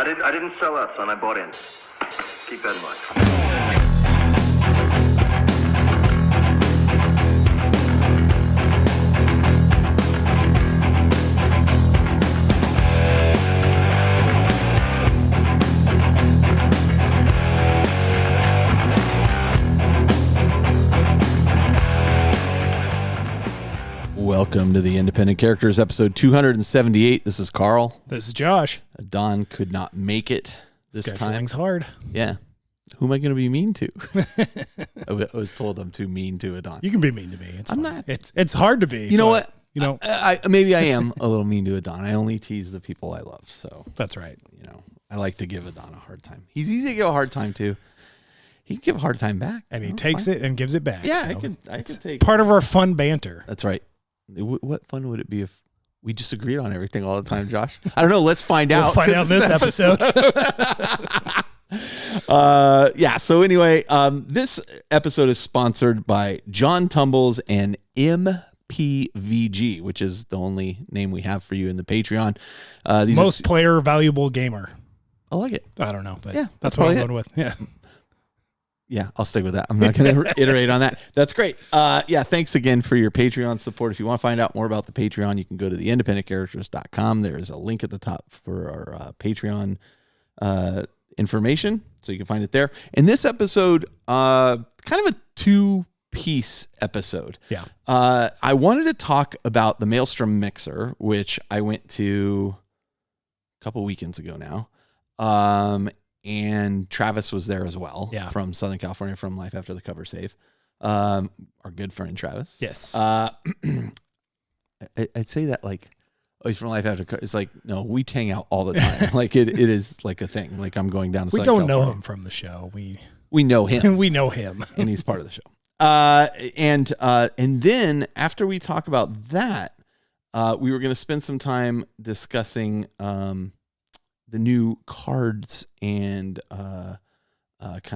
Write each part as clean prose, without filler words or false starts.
I didn't sell out, son. I bought in. Keep that in mind. Welcome to the Independent Characters, episode 278. This is Carl. This is Josh. Don could not make it this time. Scheduling's hard. Yeah. Who am I going to be mean to? I was told I'm too mean to a Don. You can be mean to me. I'm not. It's hard to be. You know what? You know, maybe I am a little mean to a Don. I only tease the people I love. So that's right. You know, I like to give a Don a hard time. He's easy to give a hard time to. He can give a hard time back. And he takes it and gives it back. Yeah, so I could take part of our fun banter. That's right. What fun would it be if we just agreed on everything all the time, Josh? I don't know. Let's find out. We'll find out this episode. Yeah. So anyway, this episode is sponsored by John Tumbles and MPVG, which is the only name we have for you in the Patreon. Most player valuable gamer. I like it. I don't know, but yeah, that's what I'm going with. Yeah. Yeah, I'll stick with that. I'm not going to iterate on that. That's great. Yeah, thanks again for your Patreon support. If you want to find out more about the Patreon, you can go to theindependentcharacters.com. There's a link at the top for our Patreon information, so you can find it there. In this episode, kind of a two-piece episode. Yeah. I wanted to talk about the Maelstrom Mixer, which I went to a couple weekends ago now. And Travis was there as well, from Southern California, from Life After the Cover Save. Our good friend Travis. Yes. I'd say that like, oh, he's from Life After. It's like, no, we hang out all the time. Like it is like a thing. Like I'm going down to we Southern don't California. know him from the show. We know him. We know him, and he's part of the show. And then after we talk about that, we were going to spend some time discussing the new cards and kind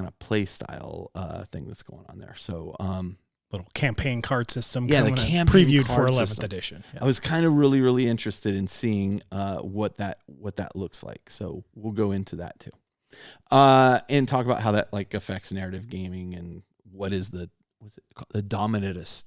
of play style thing that's going on there. So little campaign card system. Yeah, the campaign previewed card for 11th system. edition. Yeah. I was kind of really interested in seeing what that looks like. So we'll go into that too, and talk about how that like affects narrative gaming and what's it called? The Dominatus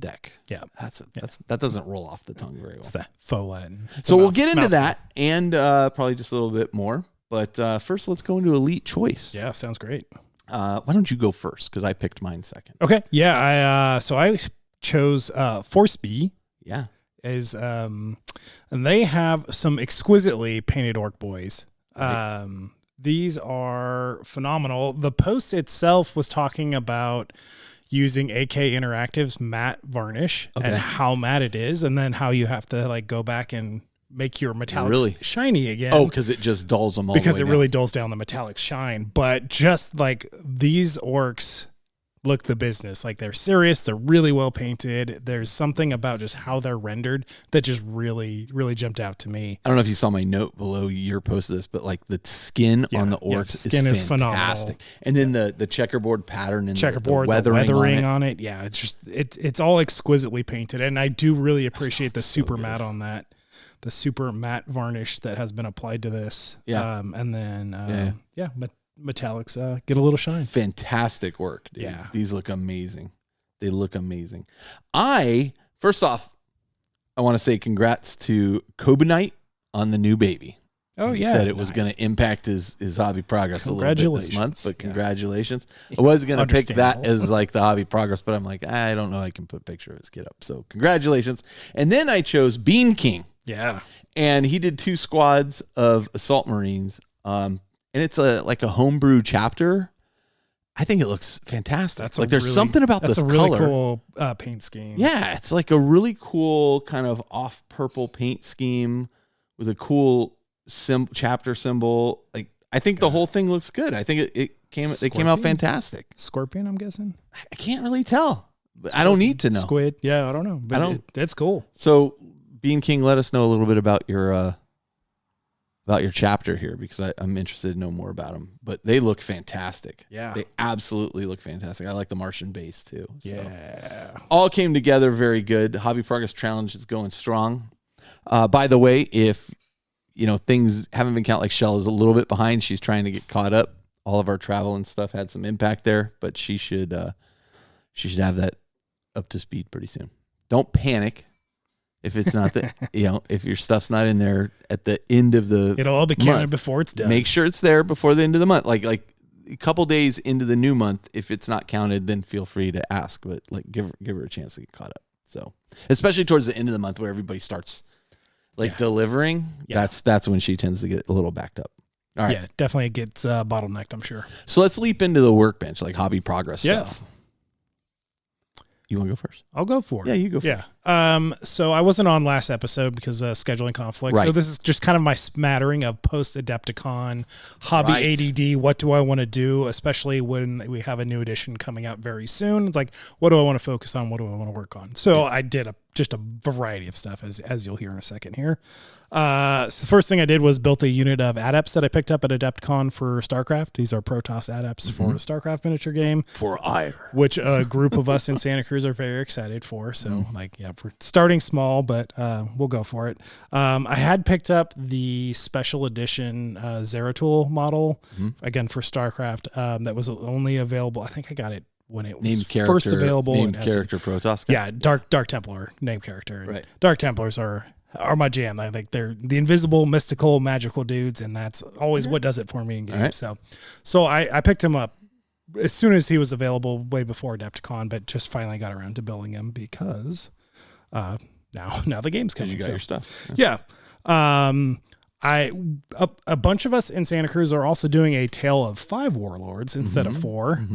Deck. Yeah, that doesn't roll off the tongue very well. It's the faux Latin. So we'll get into that and probably just a little bit more. But first, let's go into Elite Choice. Yeah, sounds great. Why don't you go first? Because I picked mine second. Okay. Yeah. I chose Force B. Yeah. And they have some exquisitely painted orc boys. Right. These are phenomenal. The post itself was talking about using AK Interactive's matte varnish and how matte it is, and then how you have to like go back and make your metallics shiny again. Oh, because it just dulls them all because the way it really dulls down the metallic shine. But just like these orcs look the business. Like they're serious. They're really well painted. There's something about just how they're rendered that just really jumped out to me. I don't know if you saw my note below your post of this, but like the skin on the orcs is fantastic. And then the checkerboard pattern and the weathering on it. Yeah, it's just it's all exquisitely painted. And I do really appreciate the super matte on that. The super matte varnish that has been applied to this. Yeah. And then metallics get a little shine. Fantastic work, dude. Yeah. These look amazing. They look amazing. First off, I want to say congrats to Cobenite on the new baby. Oh, He said it was going to impact his hobby progress a little bit this month, but congratulations. I was going to pick that as like the hobby progress, but I'm like, I don't know. I can put a picture of his kid up. So congratulations. And then I chose Bean King. Yeah. And he did 2 squads of Assault Marines. And it's like a homebrew chapter. I think it looks fantastic. There's something about this color. That's a really cool paint scheme. Yeah, it's like a really cool kind of off purple paint scheme with a cool chapter symbol. Like I think the whole thing looks good. I think it came out fantastic. Scorpion, I'm guessing. I can't really tell. But I don't need to know. Squid. Yeah, I don't know. But it's cool. So Bean King, let us know a little bit about your chapter here, because I'm interested to know more about them. But they look fantastic. Yeah. They absolutely look fantastic. I like the Martian base too. Yeah. So, all came together very good. Hobby Progress Challenge is going strong. By the way, if things haven't been counted. Like Shell is a little bit behind. She's trying to get caught up. All of our travel and stuff had some impact there, but she should have that up to speed pretty soon. Don't panic if it's not if your stuff's not in there at the end of the it'll all be counted month. Before it's done. Make sure it's there before the end of the month. Like a couple days into the new month, if it's not counted, then feel free to ask, but like give her a chance to get caught up. So, especially towards the end of the month where everybody starts delivering, that's when she tends to get a little backed up. All right. Yeah, definitely gets bottlenecked, I'm sure. So let's leap into the workbench, like hobby progress stuff. You want to go first? I'll go for it. Yeah, you go first. Yeah. So I wasn't on last episode because of scheduling conflict. Right. So this is just kind of my smattering of post-Adepticon, hobby ADD. What do I want to do, especially when we have a new edition coming out very soon? It's like, what do I want to focus on? What do I want to work on? So I did just a variety of stuff, as you'll hear in a second here. So the first thing I did was built a unit of adepts that I picked up at Adepticon for StarCraft. These are Protoss adepts for a StarCraft miniature game. For ire. Which a group of us in Santa Cruz are very excited for. So we're starting small, but we'll go for it. I had picked up the special edition Zeratul model, again for StarCraft, that was only available. I think I got it when it was first available. Named character Protoss. Yeah, Dark Templar name character. And right. Dark Templars are my jam. I think they're the invisible, mystical, magical dudes, and that's always what does it for me in games. Right. So I picked him up as soon as he was available, way before Adepticon, but just finally got around to building him because now the game's coming. You got your stuff. Yeah. A bunch of us in Santa Cruz are also doing a tale of 5 warlords instead of 4,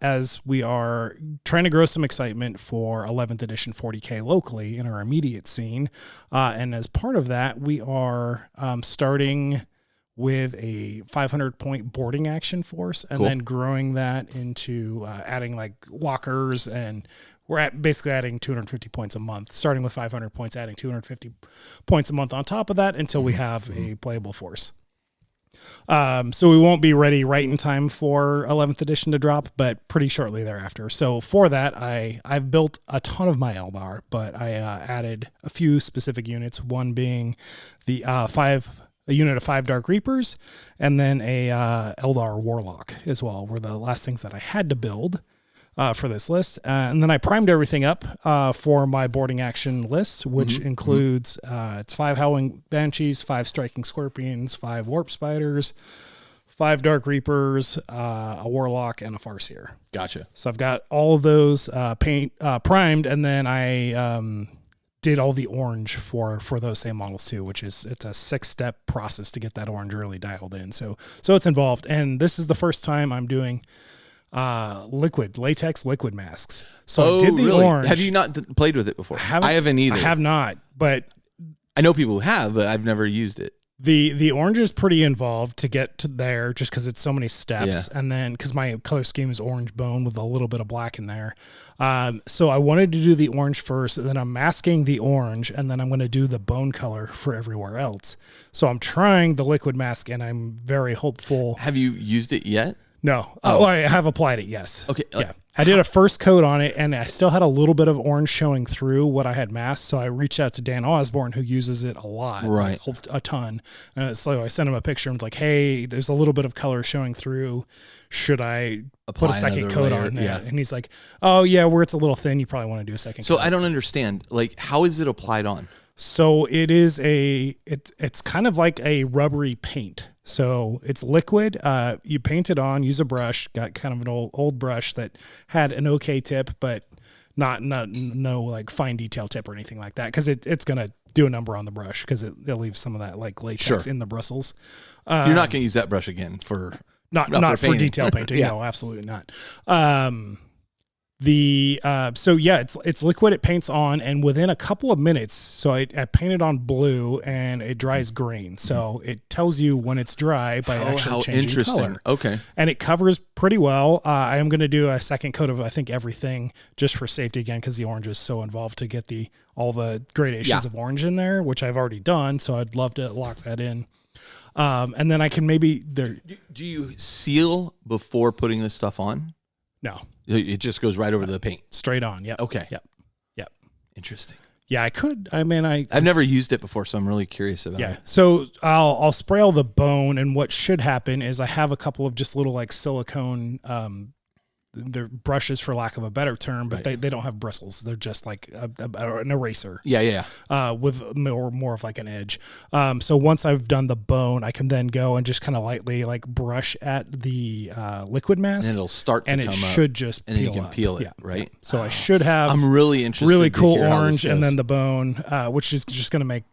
as we are trying to grow some excitement for 11th edition 40K locally in our immediate scene. And as part of that, we are starting with a 500 point boarding action force and then growing that into adding like walkers, and we're basically adding 250 points a month, starting with 500 points, adding 250 points a month on top of that until we have a playable force. So we won't be ready right in time for 11th edition to drop, but pretty shortly thereafter. So for that, I've built a ton of my Eldar, but I added a few specific units, one being the a unit of 5 Dark Reapers, and then a Eldar Warlock as well, were the last things that I had to build for this list. And then I primed everything up for my boarding action list, which includes it's 5 Howling Banshees, 5 Striking Scorpions, 5 Warp Spiders, 5 Dark Reapers, a Warlock, and a Farseer. Gotcha. So I've got all of those primed, and then I did all the orange for those same models too, which is it's a 6-step process to get that orange really dialed in. So it's involved, and this is the first time I'm doing latex liquid masks. So I did the orange. Have you not played with it before? I haven't either. I have not, but I know people who have, but I've never used it. The orange is pretty involved to get to there just because it's so many steps. Yeah. And then because my color scheme is orange bone with a little bit of black in there. So I wanted to do the orange first, and then I'm masking the orange, and then I'm going to do the bone color for everywhere else. So I'm trying the liquid mask, and I'm very hopeful. Have you used it yet? No. Oh, I have applied it. Yes. Okay. Yeah. I did a first coat on it, and I still had a little bit of orange showing through what I had masked. So I reached out to Dan Osborne, who uses it a lot, right? Like a ton. So I sent him a picture and was like, "Hey, there's a little bit of color showing through. Should I put a second coat on it?" Yeah. And he's like, "Oh yeah, where it's a little thin, you probably want to do a second." So coat. I don't understand. Like, how is it applied on? So it is it's kind of like a rubbery paint. So it's liquid. You paint it on, use a brush, got kind of an old brush that had an okay tip, but no like fine detail tip or anything like that. Because it's going to do a number on the brush because it leaves some of that like latex in the bristles. You're not going to use that brush again for not for detail painting. Yeah. No, absolutely not. It's liquid, it paints on, and within a couple of minutes, so I painted on blue and it dries green. So it tells you when it's dry by actually changing color. Okay. And it covers pretty well. I am going to do a second coat of, I think, everything just for safety again, because the orange is so involved to get all the gradations of orange in there, which I've already done. So I'd love to lock that in. And then I can maybe Do you seal before putting this stuff on? No. It just goes right over the paint. Straight on. Yep. Okay. Yep. Interesting. Yeah, I could. I mean, I've never used it before, so I'm really curious about it. So I'll spray all the bone, and what should happen is I have a couple of just little like silicone they're brushes, for lack of a better term, but they don't have bristles. They're just like an eraser. With more of like an edge. So once I've done the bone, I can then go and just kind of lightly like brush at the liquid mask, and it'll start to and come it up, should just and then peel you can up. peel it, right? So I should have. I'm really interested. Really cool to hear how this orange, and goes. then the bone, which is just going to make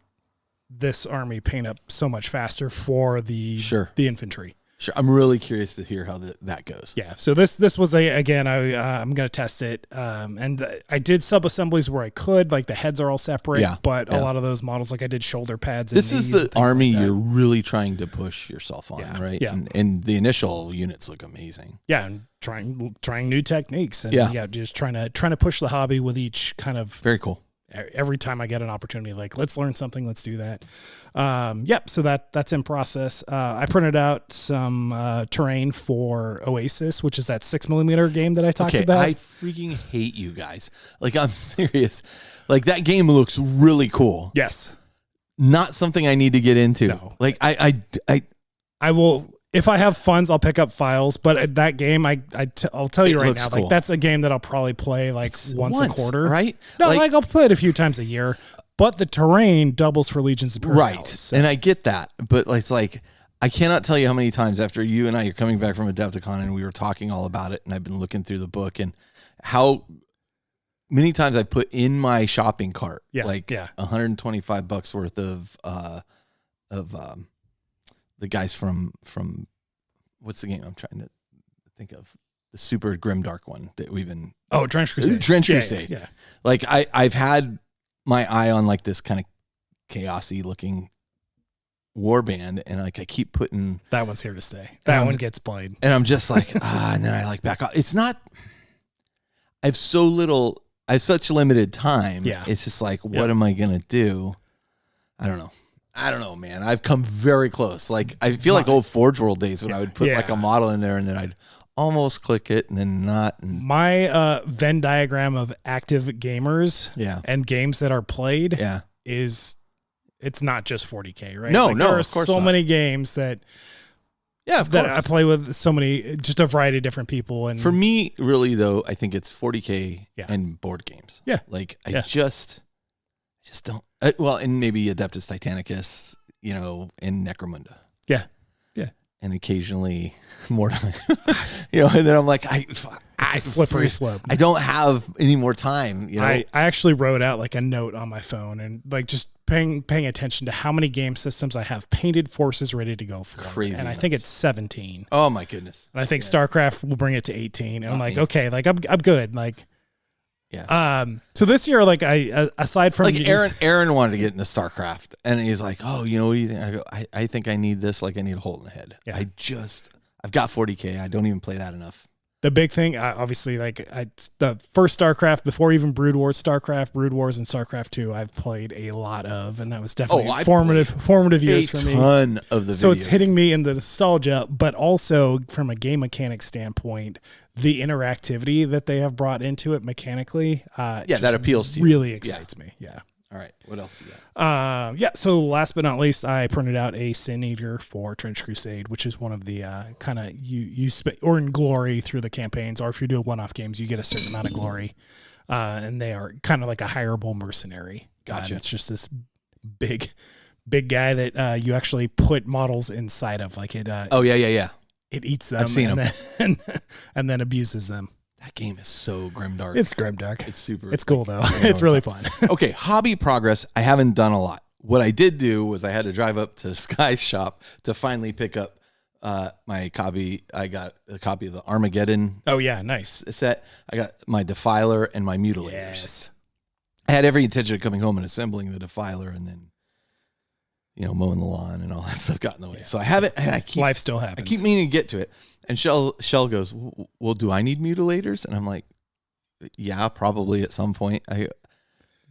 this army paint up so much faster for the infantry. Sure, I'm really curious to hear how that goes. Yeah, so this was I'm going to test it, and I did sub assemblies where I could, like the heads are all separate, but a lot of those models, like I did shoulder pads. And this is the army like you're really trying to push yourself on, right? Yeah, and the initial units look amazing. Yeah, and trying new techniques, and just trying to push the hobby with each kind of very cool. Every time I get an opportunity, like let's learn something, let's do that. So that's in process. I printed out some terrain for Oasis, which is that 6mm game that I talked about. I freaking hate you guys. Like, I'm serious. Like, that game looks really cool. Yes. Not something I need to get into. No. Like, I will. If I have funds, I'll pick up files. But that game, I'll tell you right now, cool. like that's a game that I'll probably play like once a quarter, right? No, like I'll play it a few times a year. But the terrain doubles for Legions of Imperialis. Right, so. And I get that, but it's like I cannot tell you how many times after you and I are coming back from Adepticon and we were talking all about it, and I've been looking through the book and how many times I put in my shopping cart $125 worth of the guys from what's the game I'm trying to think of, the super grimdark one that we've been Trench Crusade. Crusade. Yeah. Like I've had my eye on like this kind of chaosy looking warband, and like I keep putting that one's here to stay. That one gets played, and I'm just like and then I like back off. It's not. I have such limited time. Yeah, it's just like what am I gonna do? I don't know, man. I've come very close. Like I feel like old Forge World days when I would put like a model in there and then I'd almost click it and then not. And my Venn diagram of active gamers and games that are played is it's not just 40K, right? No, like, there are so many games that I play with so many, just a variety of different people. And for me, really though, I think it's 40K and board games. Yeah. Like I just don't. And maybe Adeptus Titanicus, and Necromunda. Yeah. And occasionally more time, and then I'm like, it's a slippery slope. I don't have any more time. I actually wrote out like a note on my phone and like just paying attention to how many game systems I have painted forces ready to go for. Crazy. And I think it's 17. Oh my goodness. And I think StarCraft will bring it to 18. And I'm like, okay, like I'm good. Like, so this year, like I aside from like Aaron wanted to get into StarCraft, and he's like, "Oh, what do you think?" I go, "I think I need this. Like, I need a hole in the head. Yeah. I've got 40K. I don't even play that enough." The big thing, obviously, like the first StarCraft before even Brood Wars, StarCraft, Brood Wars, and StarCraft 2, I've played a lot of, and that was definitely formative years for me. A ton of the so it's hitting me in the nostalgia, but also from a game mechanic standpoint, the interactivity that they have brought into it mechanically, that appeals to you. Really excites me. Yeah. All right. What else you got? So last but not least, I printed out a Sin Eater for Trench Crusade, which is one of the kind of you spend or in glory through the campaigns, or if you do one-off games, you get a certain amount of glory, and they are kind of like a hireable mercenary. Gotcha. It's just this big guy that you actually put models inside of, like it. It eats them. I've seen them. And then abuses them. That game is so grimdark. It's grimdark. It's super. It's cool though. It's really fun. Okay, hobby progress. I haven't done a lot. What I did do was I had to drive up to Sky's shop to finally pick up my copy. I got a copy of the Armageddon. Oh yeah, nice set. I got my Defiler and my Mutilators. Yes. I had every intention of coming home and assembling the Defiler and then, mowing the lawn and all that stuff got in the way. So I haven't. And life still happens. I keep meaning to get to it. And Shell goes, "Well, do I need Mutilators?" And I'm like, "Yeah, probably at some point."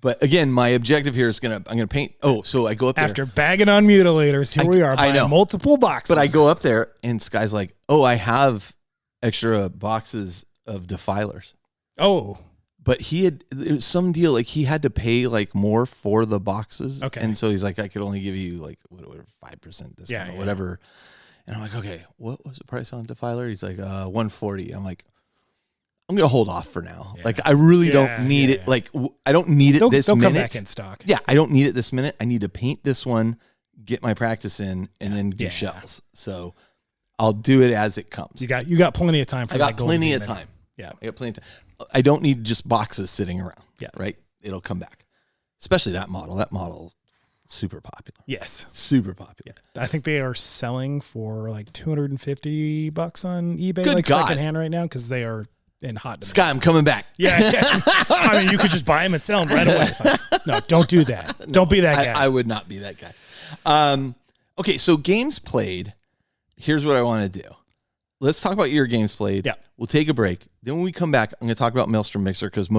But again, my objective here is I'm gonna paint. Oh, so I go up there. After bagging on Mutilators, here we are buying multiple boxes. But I go up there and Sky's like, "Oh, I have extra boxes of Defilers." Oh, but there was some deal like he had to pay like more for the boxes. Okay. And so he's like, I could only give you like whatever 5% discount or whatever. And I'm like, okay, what was the price on Defiler? He's like, 140. I'm like, I'm gonna hold off for now. Yeah. Like I really don't need it. Like I don't need it this minute. Come back in stock. Yeah, I don't need it this minute. I need to paint this one, get my practice in, and then do shells. So I'll do it as it comes. You got plenty of time for that. I got plenty of time. Yeah. I got plenty of time. I don't need just boxes sitting around. Yeah. Right? It'll come back. Especially that model. That model, super popular. Yes. Super popular. Yeah. I think they are selling for like $250 on eBay, Good like God. secondhand right now, because they are in hot demand. Sky, I'm coming back. Yeah. I mean, you could just buy them and sell them right away. No, don't do that. Don't be that guy. I would not be that guy. Okay, so games played. Here's what I want to do. Let's talk about your games played. Yeah. We'll take a break. Then when we come back, I'm going to talk about Maelstrom Mixer because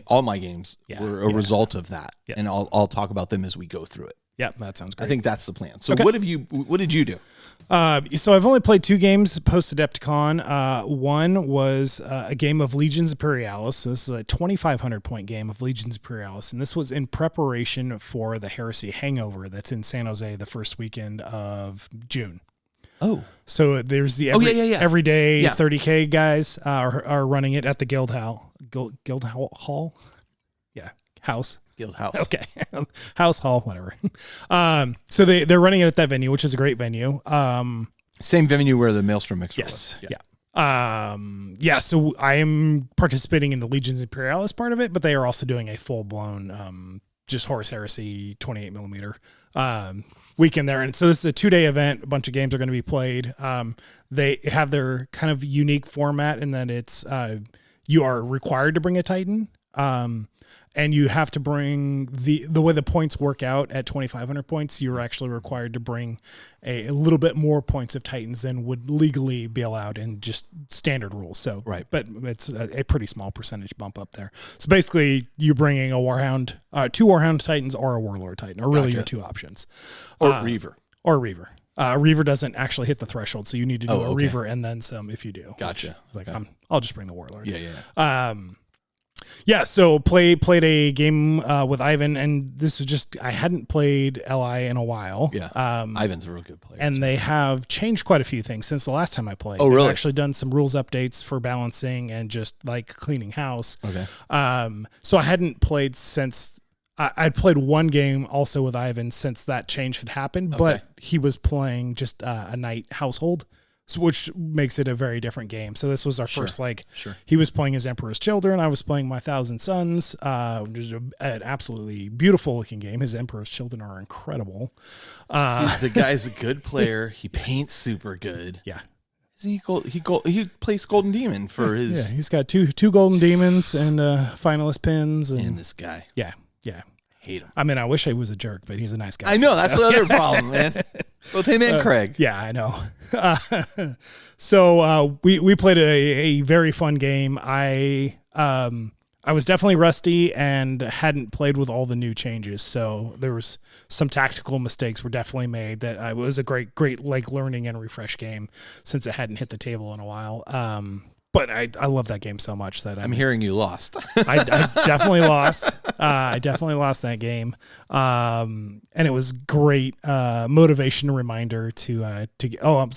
all my games were a result of that. Yeah. And I'll talk about them as we go through it. Yeah, that sounds great. I think that's the plan. So what did you do? So I've only played 2 games post-Adepticon. One was a game of Legions Imperialis. So this is a 2,500 point game of Legions Imperialis. And this was in preparation for the Heresy Hangover that's in San Jose the first weekend of June. Oh. So there's the everyday 30K guys are running it at the Guild Hall. Guild Hall? Yeah, house. Guild House. Okay. House Hall, whatever. So they're running it at that venue, which is a great venue. Same venue where the Maelstrom Mixer was. Yeah. So I am participating in the Legions Imperialis part of it, but they are also doing a full-blown just Horus Heresy 28 millimeter weekend there. And so this is a 2-day event. A bunch of games are going to be played. They have their kind of unique format in that it's you are required to bring a Titan. And you have to bring the way the points work out at 2,500 points, you're actually required to bring a little bit more points of Titans than would legally be allowed in just standard rules. So, right. But it's a pretty small percentage bump up there. So basically you're bringing a Warhound, 2 Warhound Titans or a Warlord Titan, or really your 2 options. Or Reaver. Reaver doesn't actually hit the threshold, so you need to do a Reaver and then some if you do. Gotcha. Like I'll just bring the Warlord. Yeah. So played a game with Ivan, and this was just I hadn't played LI in a while. Yeah, Ivan's a real good player, and they have changed quite a few things since the last time I played. Oh, really? They've actually done some rules updates for balancing and just like cleaning house. Okay. So I hadn't played since I'd played one game also with Ivan since that change had happened, but he was playing just a night household. Which makes it a very different game. So this was our first, he was playing his Emperor's Children. I was playing my Thousand Sons, which is an absolutely beautiful looking game. His Emperor's Children are incredible. Dude, the guy's a good player. He paints super good. Yeah. He plays Golden Demon for his. Yeah, he's got two Golden Demons and finalist pins. And this guy. Yeah. Hate him. I mean, I wish I was a jerk, but he's a nice guy. I know. That's the other problem, man. Both him and Craig. Yeah, I know. So we played a very fun game. I was definitely rusty and hadn't played with all the new changes. So there was some tactical mistakes were definitely made that it was a great like learning and refresh game since it hadn't hit the table in a while. But I love that game so much that I'm hearing you lost. I definitely lost. I definitely lost that game. And it was great motivation reminder I'll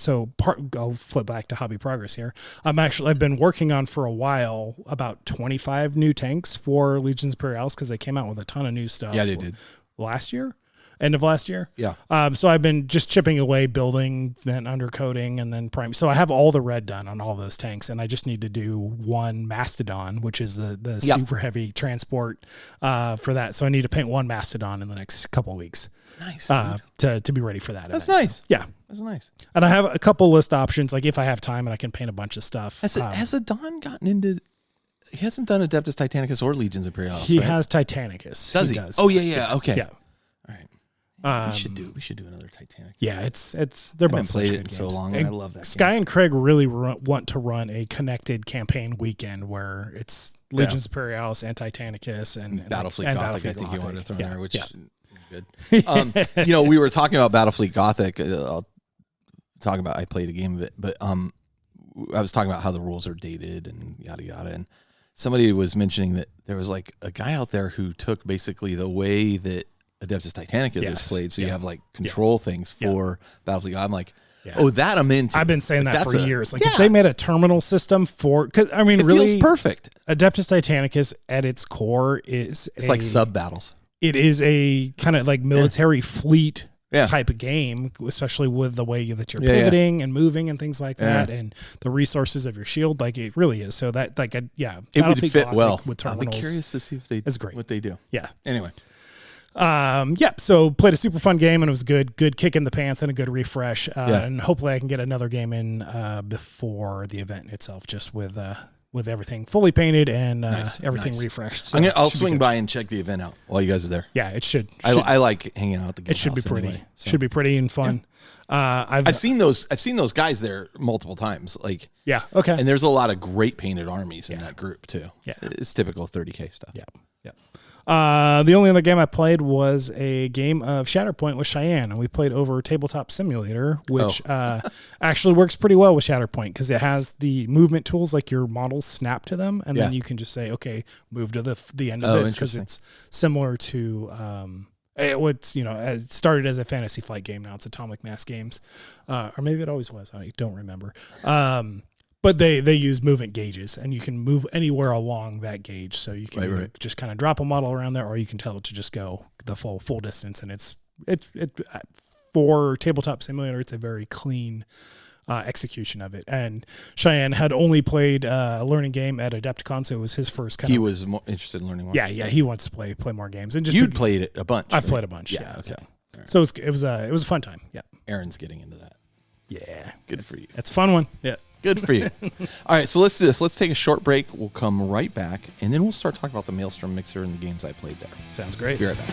flip back to Hobby Progress here. I've been working on for a while about 25 new tanks for Legions Imperialis because they came out with a ton of new stuff. Yeah, they did. End of last year. Yeah. So I've been just chipping away, building, then undercoating, and then priming. So I have all the red done on all those tanks, and I just need to do one Mastodon, which is the super heavy transport for that. So I need to paint one Mastodon in the next couple of weeks. Nice. To be ready for that. That's event. nice. So, yeah. That's nice. And I have a couple list options, like if I have time and I can paint a bunch of stuff. Has Adon gotten into... He hasn't done Adeptus Titanicus or Legions Imperialis, He right? has Titanicus. Does he? Does. Oh, yeah. Okay. Yeah. All right. We should do another Titanic. Yeah, they're both played such it good so games. long, and I love that. Sky and Craig really want to run a connected campaign weekend where it's Legions Imperialis and Titanicus and Battlefleet Gothic. Battlefleet I think you wanted to throw in there, which is good. We were talking about Battlefleet Gothic. I'll talk about. I played a game of it, but I was talking about how the rules are dated and yada yada. And somebody was mentioning that there was like a guy out there who took basically the way that Adeptus Titanicus is played. So you have like control things for Battlefield. I'm like, oh, that I'm into. I've been saying that for years. Like yeah. if they made a terminal system for, cause I mean, it really feels perfect. Adeptus Titanicus at its core is it's like sub battles. It is a kind of like military fleet type of game, especially with the way that you're pivoting and moving and things like that, and the resources of your shield. Like it really is. So that like it would fit well with terminals. I'm curious to see if they. It's great what they do. Yeah. Anyway. So played a super fun game and it was good kick in the pants and a good refresh. And hopefully I can get another game in before the event itself, just with everything fully painted and everything refreshed. So I'll swing by and check the event out while you guys are there. Yeah, it should. I like hanging out at the game. It should be pretty. Anyway, so. Should be pretty and fun. Yeah. I've seen those guys there multiple times. Like okay. And there's a lot of great painted armies in that group too. Yeah, it's typical 30K stuff. Yeah. The only other game I played was a game of Shatterpoint with Cheyenne, and we played over Tabletop Simulator, which actually works pretty well with Shatterpoint because it has the movement tools, like your models snap to them, and then you can just say, okay, move to the end of this, because it's similar to it started as a Fantasy Flight game, now it's Atomic Mass Games, or maybe it always was, I don't remember. But they use movement gauges, and you can move anywhere along that gauge. So you can just kind of drop a model around there, or you can tell it to just go the full distance. And it's for Tabletop Simulator, it's a very clean execution of it. And Cheyenne had only played a learning game at Adepticon, so it was his first kind of. He was more interested in learning more. Yeah, he wants to play more games. And just you'd played it a bunch. I've played a bunch. Yeah. Okay. So it was a fun time. Yeah. Aaron's getting into that. Yeah. Good for you. It's a fun one. Yeah. Good for you. All right, so let's do this. Let's take a short break. We'll come right back, and then we'll start talking about the Maelstrom Mixer and the games I played there. Sounds great. Be right back.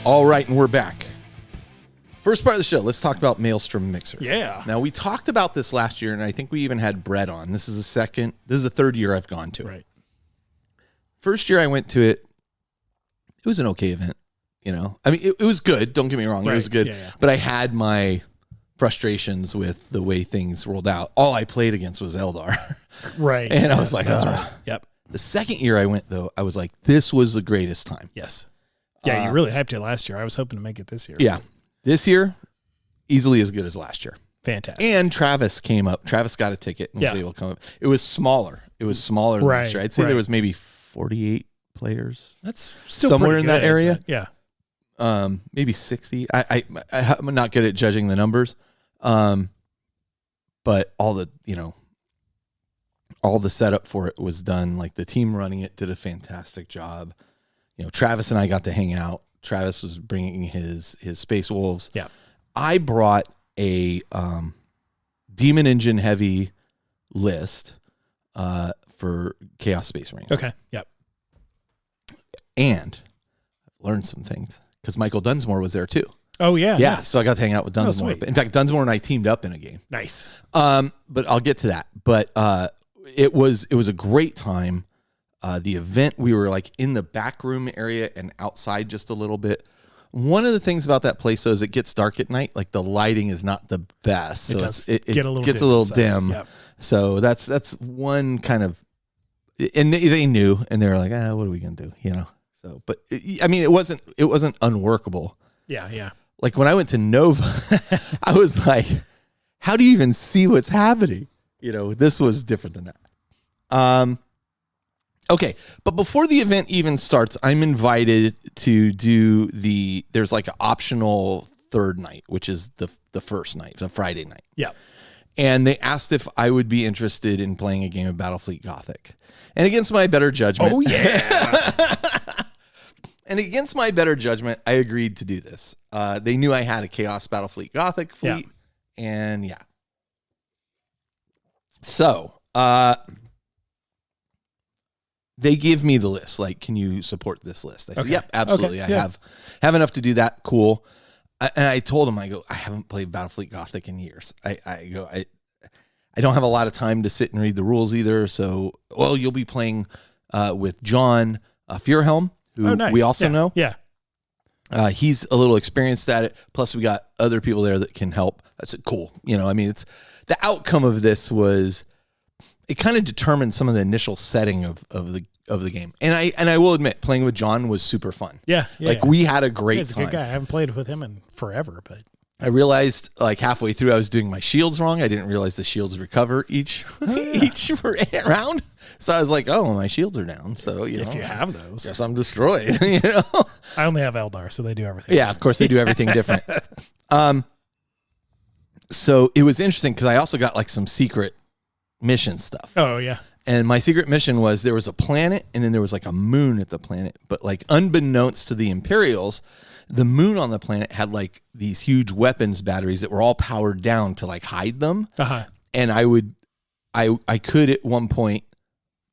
All right, and we're back. First part of the show, let's talk about Maelstrom Mixer. Yeah. Now, we talked about this last year, and I think we even had Brett on. This is the third year I've gone to it. Right. First year I went to it, it was an okay event. I mean, it was good. Don't get me wrong. Right. It was good. Yeah. But I had my frustrations with the way things rolled out. All I played against was Eldar. Right. And I was like, right. Yep. The second year I went, though, I was like, this was the greatest time. Yes. Yeah, you really hyped it last year. I was hoping to make it this year. Yeah. This year, easily as good as last year. Fantastic. And Travis came up. Travis got a ticket and was able to come up. It was smaller. Than last year. I'd say there was maybe 48 players. That's still somewhere in that area. Yeah. Maybe 60. I'm not good at judging the numbers. But all the setup for it was done. Like the team running it did a fantastic job. Travis and I got to hang out. Travis was bringing his Space Wolves. Yeah. I brought a Demon Engine heavy list for Chaos Space Marines. Okay. Yep. And I've learned some things because Michael Dunsmore was there too. Oh yeah. Yeah. Nice. So I got to hang out with Dunsmore. In fact, Dunsmore and I teamed up in a game. Nice. But I'll get to that. But it was a great time. The event, we were like in the back room area and outside just a little bit. One of the things about that place, though, is it gets dark at night. Like the lighting is not the best, so it gets a little dim. Yep. So that's one kind of, and they knew, and they were like, what are we gonna do? So, but it wasn't unworkable. Yeah, yeah. Like when I went to Nova, I was like, how do you even see what's happening? This was different than that. Okay, but before the event even starts, I'm invited to do there's like an optional third night, which is the first night, the Friday night. Yeah. And they asked if I would be interested in playing a game of Battlefleet Gothic. And against my better judgment. Oh, yeah. And against my better judgment, I agreed to do this. They knew I had a Chaos Battlefleet Gothic fleet. Yeah. And yeah. So, they give me the list. Like, can you support this list? I said, yep, absolutely. I have enough to do that. Cool. And I told him, I haven't played Battlefleet Gothic in years. I don't have a lot of time to sit and read the rules either. So, you'll be playing with John, Fjordhelm, who we also know. Yeah. He's a little experienced at it. Plus, we got other people there that can help. That's cool. I mean, it's the outcome of this was it kind of determined some of the initial setting of the game. And I will admit, playing with John was super fun. Yeah. We had a great He's a time. good guy. I haven't played with him in forever, but I realized like halfway through I was doing my shields wrong. I didn't realize the shields recover each round. So I was like, oh, my shields are down. So if you have those, guess I'm destroyed. I only have Eldar, so they do everything. Yeah, of course they do everything different. So it was interesting because I also got like some secret mission stuff. Oh yeah. And my secret mission was there was a planet and then there was like a moon at the planet. But like unbeknownst to the Imperials, the moon on the planet had like these huge weapons batteries that were all powered down to like hide them. Uh-huh. And I could at one point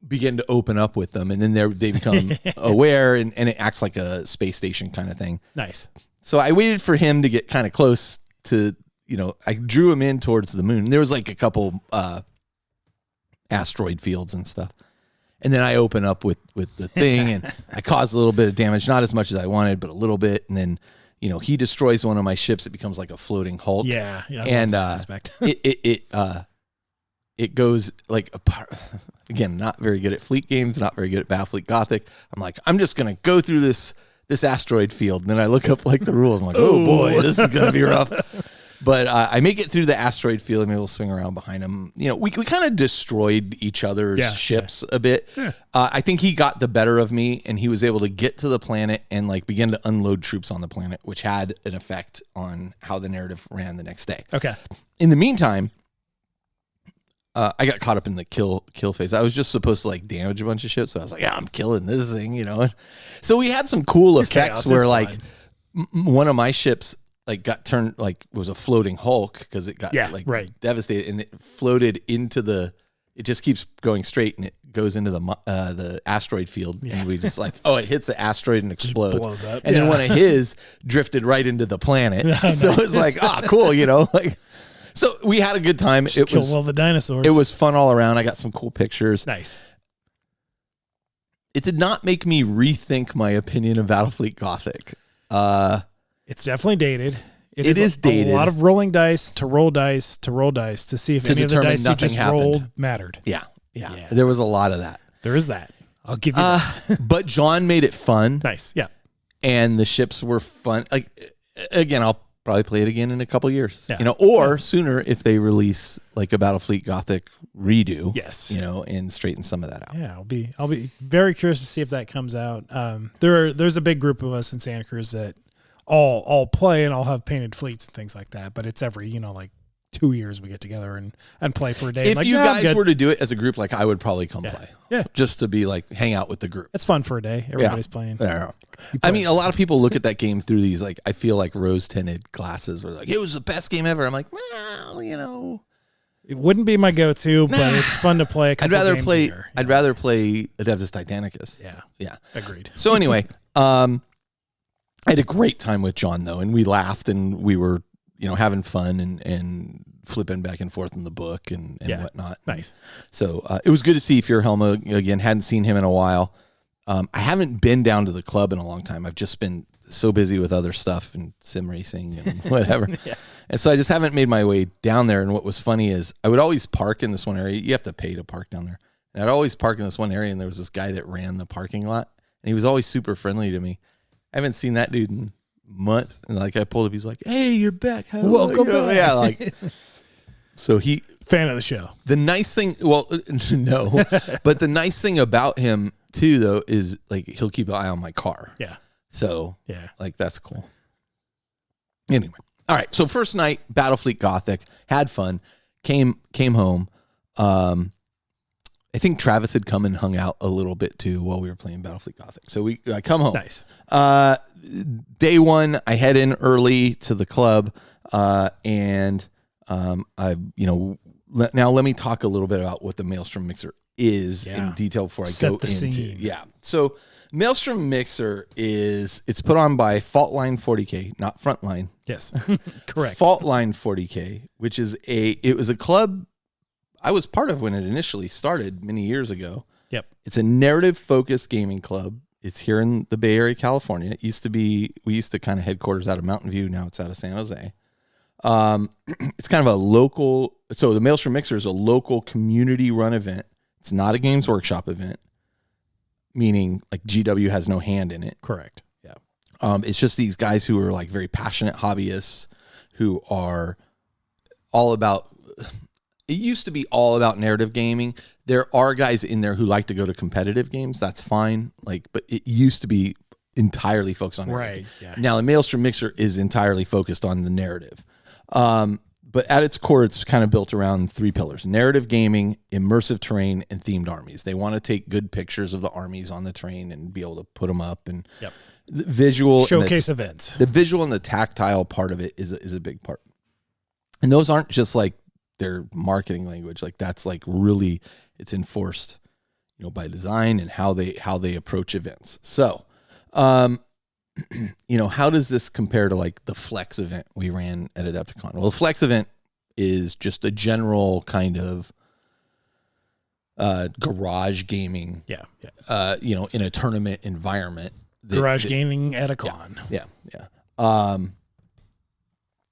begin to open up with them, and then they become aware, and it acts like a space station kind of thing. Nice. So I waited for him to get kind of close to, I drew him in towards the moon. There was like a couple asteroid fields and stuff. And then I open up with the thing, and I cause a little bit of damage, not as much as I wanted, but a little bit. And then, he destroys one of my ships. It becomes like a floating Hulk. Yeah. And it goes like again, not very good at fleet games, not very good at Battlefleet Gothic. I'm like, I'm just gonna go through this asteroid field, and then I look up like the rules. I'm like, oh boy, this is gonna be rough. But I make it through the asteroid field, and we'll swing around behind him. We kind of destroyed each other's ships a bit. Yeah. I think he got the better of me, and he was able to get to the planet and like begin to unload troops on the planet, which had an effect on how the narrative ran the next day. Okay. In the meantime, I got caught up in the kill phase. I was just supposed to like damage a bunch of ships, so I was like, yeah, I'm killing this thing, So we had some cool effects where like one of my ships like got turned, like was a floating Hulk because it got devastated, and it floated into it just keeps going straight, and it goes into the asteroid field, and we just like, it hits the asteroid and explodes. Blows up. And then one of his drifted right into the planet. So it's like, cool, like. So we had a good time. Just kill all the dinosaurs. It was fun all around. I got some cool pictures. Nice. It did not make me rethink my opinion of Battlefleet Gothic. It's definitely dated. It is dated. A lot of rolling dice to roll dice to roll dice to see if any of the dice you just rolled mattered. Yeah. There was a lot of that. There is that. I'll give you that. But John made it fun. Nice. Yeah. And the ships were fun. Like, again, I'll probably play it again in a couple years, or sooner if they release like a Battlefleet Gothic redo. Yes, and straighten some of that out. Yeah, I'll be very curious to see if that comes out. There's a big group of us in Santa Cruz that all play and all have painted fleets and things like that. But it's every like 2 years we get together and play for a day. If you guys were to do it as a group, like I would probably come play. Yeah, just to be like hang out with the group. It's fun for a day. Everybody's playing. Yeah. I mean, a lot of people look at that game through these like I feel like rose tinted glasses. Where like it was the best game ever. I'm like, well, it wouldn't be my go-to, but it's fun to play. I'd rather play Adeptus Titanicus. Yeah, agreed. So anyway, I had a great time with John though, and we laughed and we were having fun and flipping back and forth in the book and whatnot. Nice. So it was good to see Fjordhelm again. Hadn't seen him in a while. I haven't been down to the club in a long time. I've just been so busy with other stuff and sim racing and whatever. And so I just haven't made my way down there. And what was funny is I would always park in this one area. You have to pay to park down there. And I'd always park in this one area, and there was this guy that ran the parking lot, and he was always super friendly to me. I haven't seen that dude in months. And like I pulled up, he's like, "Hey, you're back. Welcome back." Yeah, like so he fan of the show. The nice thing, well, no, but the nice thing about him too, though, is like he'll keep an eye on my car. Yeah. So like that's cool. Anyway, all right. So first night, Battlefleet Gothic, had fun, came home. I think Travis had come and hung out a little bit too while we were playing Battlefleet Gothic. So I come home. Nice. Day one, I head in early to the club, and now let me talk a little bit about what the Maelstrom Mixer is in detail before I go into. Scene. Yeah. So Maelstrom Mixer it's put on by Faultline 40K, not Frontline. Yes. Correct. Faultline 40K, which is it was a club I was part of when it initially started many years ago. Yep. It's a narrative focused gaming club. It's here in the Bay Area, California. It used to be, we used to kind of headquarters out of Mountain View. Now it's out of San Jose. It's kind of a local, so the Maelstrom Mixer is a local community run event. It's not a Games Workshop event, meaning like GW has no hand in it. Correct. Yeah. It's just these guys who are like very passionate hobbyists who are all about, it used to be all about narrative gaming. There are guys in there who like to go to competitive games. That's fine. Like, but it used to be entirely focused on narrative. Right. Yeah. Now the Maelstrom Mixer is entirely focused on the narrative. But at its core, it's kind of built around 3 pillars: narrative gaming, immersive terrain, and themed armies. They want to take good pictures of the armies on the terrain and be able to put them up, and the visual showcase events. The visual and the tactile part of it is a big part. And those aren't just like their marketing language. Like that's like really, it's enforced, by design and how they approach events. So, how does this compare to like the Flex event we ran at Adepticon? Well, the Flex event is just a general kind of garage gaming. Yeah. In a tournament environment. Garage gaming at a con. Yeah.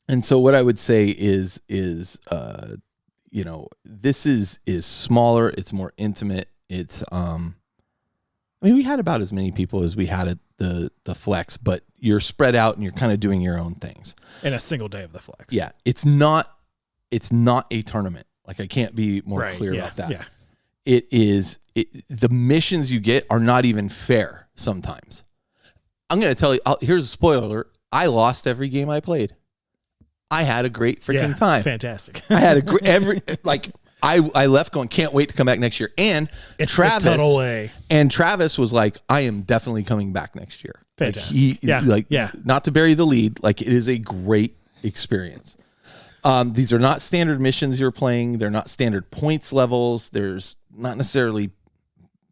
And so what I would say is this is smaller. It's more intimate. It's we had about as many people as we had at the Flex, but you're spread out and you're kind of doing your own things in a single day of the Flex. Yeah. It's not a tournament. Like I can't be more clear about that. Yeah. The missions you get are not even fair sometimes. I'm going to tell you, here's a spoiler alert. I lost every game I played. I had a great freaking time. Fantastic. I had a great, I left going, can't wait to come back next year. And it's Travis, the total way. And Travis was like, I am definitely coming back next year. Fantastic. Not to bury the lead. Like it is a great experience. These are not standard missions you're playing. They're not standard points levels. There's not necessarily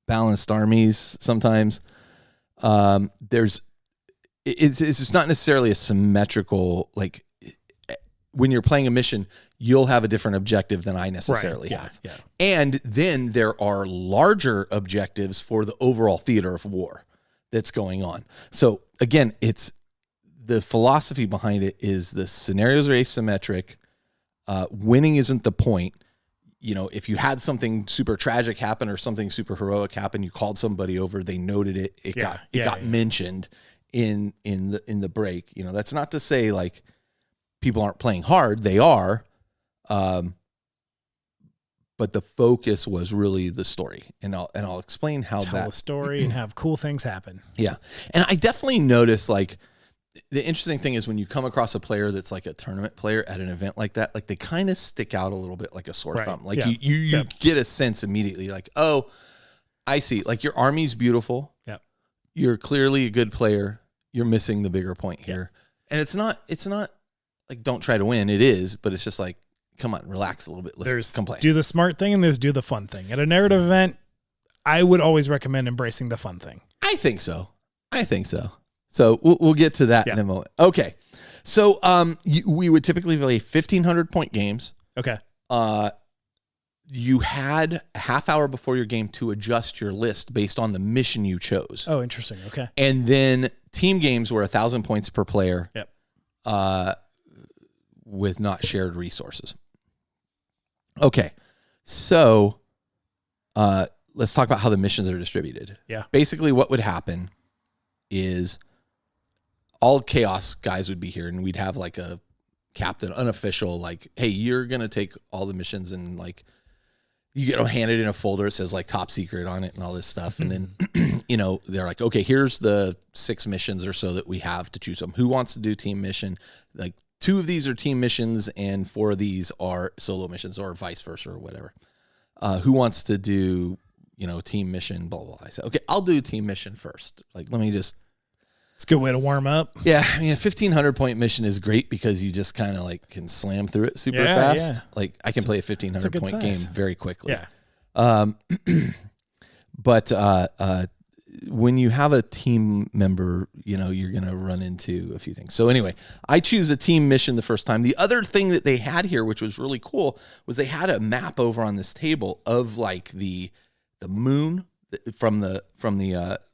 balanced armies sometimes. It's just not necessarily a symmetrical, like when you're playing a mission, you'll have a different objective than I necessarily have. Yeah. And then there are larger objectives for the overall theater of war that's going on. So again, it's the philosophy behind it is the scenarios are asymmetric. Winning isn't the point. If you had something super tragic happen or something super heroic happen, you called somebody over, they noted it. It got mentioned in the break. That's not to say like people aren't playing hard. They are. But the focus was really the story, and I'll explain how tell the story and have cool things happen. Yeah. And I definitely noticed like the interesting thing is when you come across a player that's like a tournament player at an event like that, like they kind of stick out a little bit like a sore thumb. Like you get a sense immediately like, oh, I see. Like your army's beautiful. Yeah. You're clearly a good player. You're missing the bigger point here. And it's not like, don't try to win. It is, but it's just like, come on, relax a little bit. Let's come play. Do the smart thing and there's do the fun thing. At a narrative event, I would always recommend embracing the fun thing. I think so. So we'll get to that in a moment. Okay. So we would typically play 1,500 point games. Okay. You had a half hour before your game to adjust your list based on the mission you chose. Oh, interesting. Okay. And then team games were 1,000 points per player. Yep. With not shared resources. Okay. So let's talk about how the missions are distributed. Yeah. Basically what would happen is all chaos guys would be here and we'd have like a captain, unofficial, like, hey, you're going to take all the missions and like, you get them handed in a folder. It says like top secret on it and all this stuff. And then, they're like, okay, here's the 6 missions or so that we have to choose from. Who wants to do team mission? Like 2 of these are team missions and 4 of these are solo missions or vice versa or whatever. Who wants to do, team mission, blah, blah, blah. I said, okay, I'll do team mission first. Like, let me just. It's a good way to warm up. Yeah. I mean, a 1,500 point mission is great because you just kind of like can slam through it super fast. Yeah. Like I can play a 1,500 point game very quickly. Yeah. But when you have a team member, you're going to run into a few things. So anyway, I choose a team mission the first time. The other thing that they had here, which was really cool, was they had a map over on this table of like the moon from the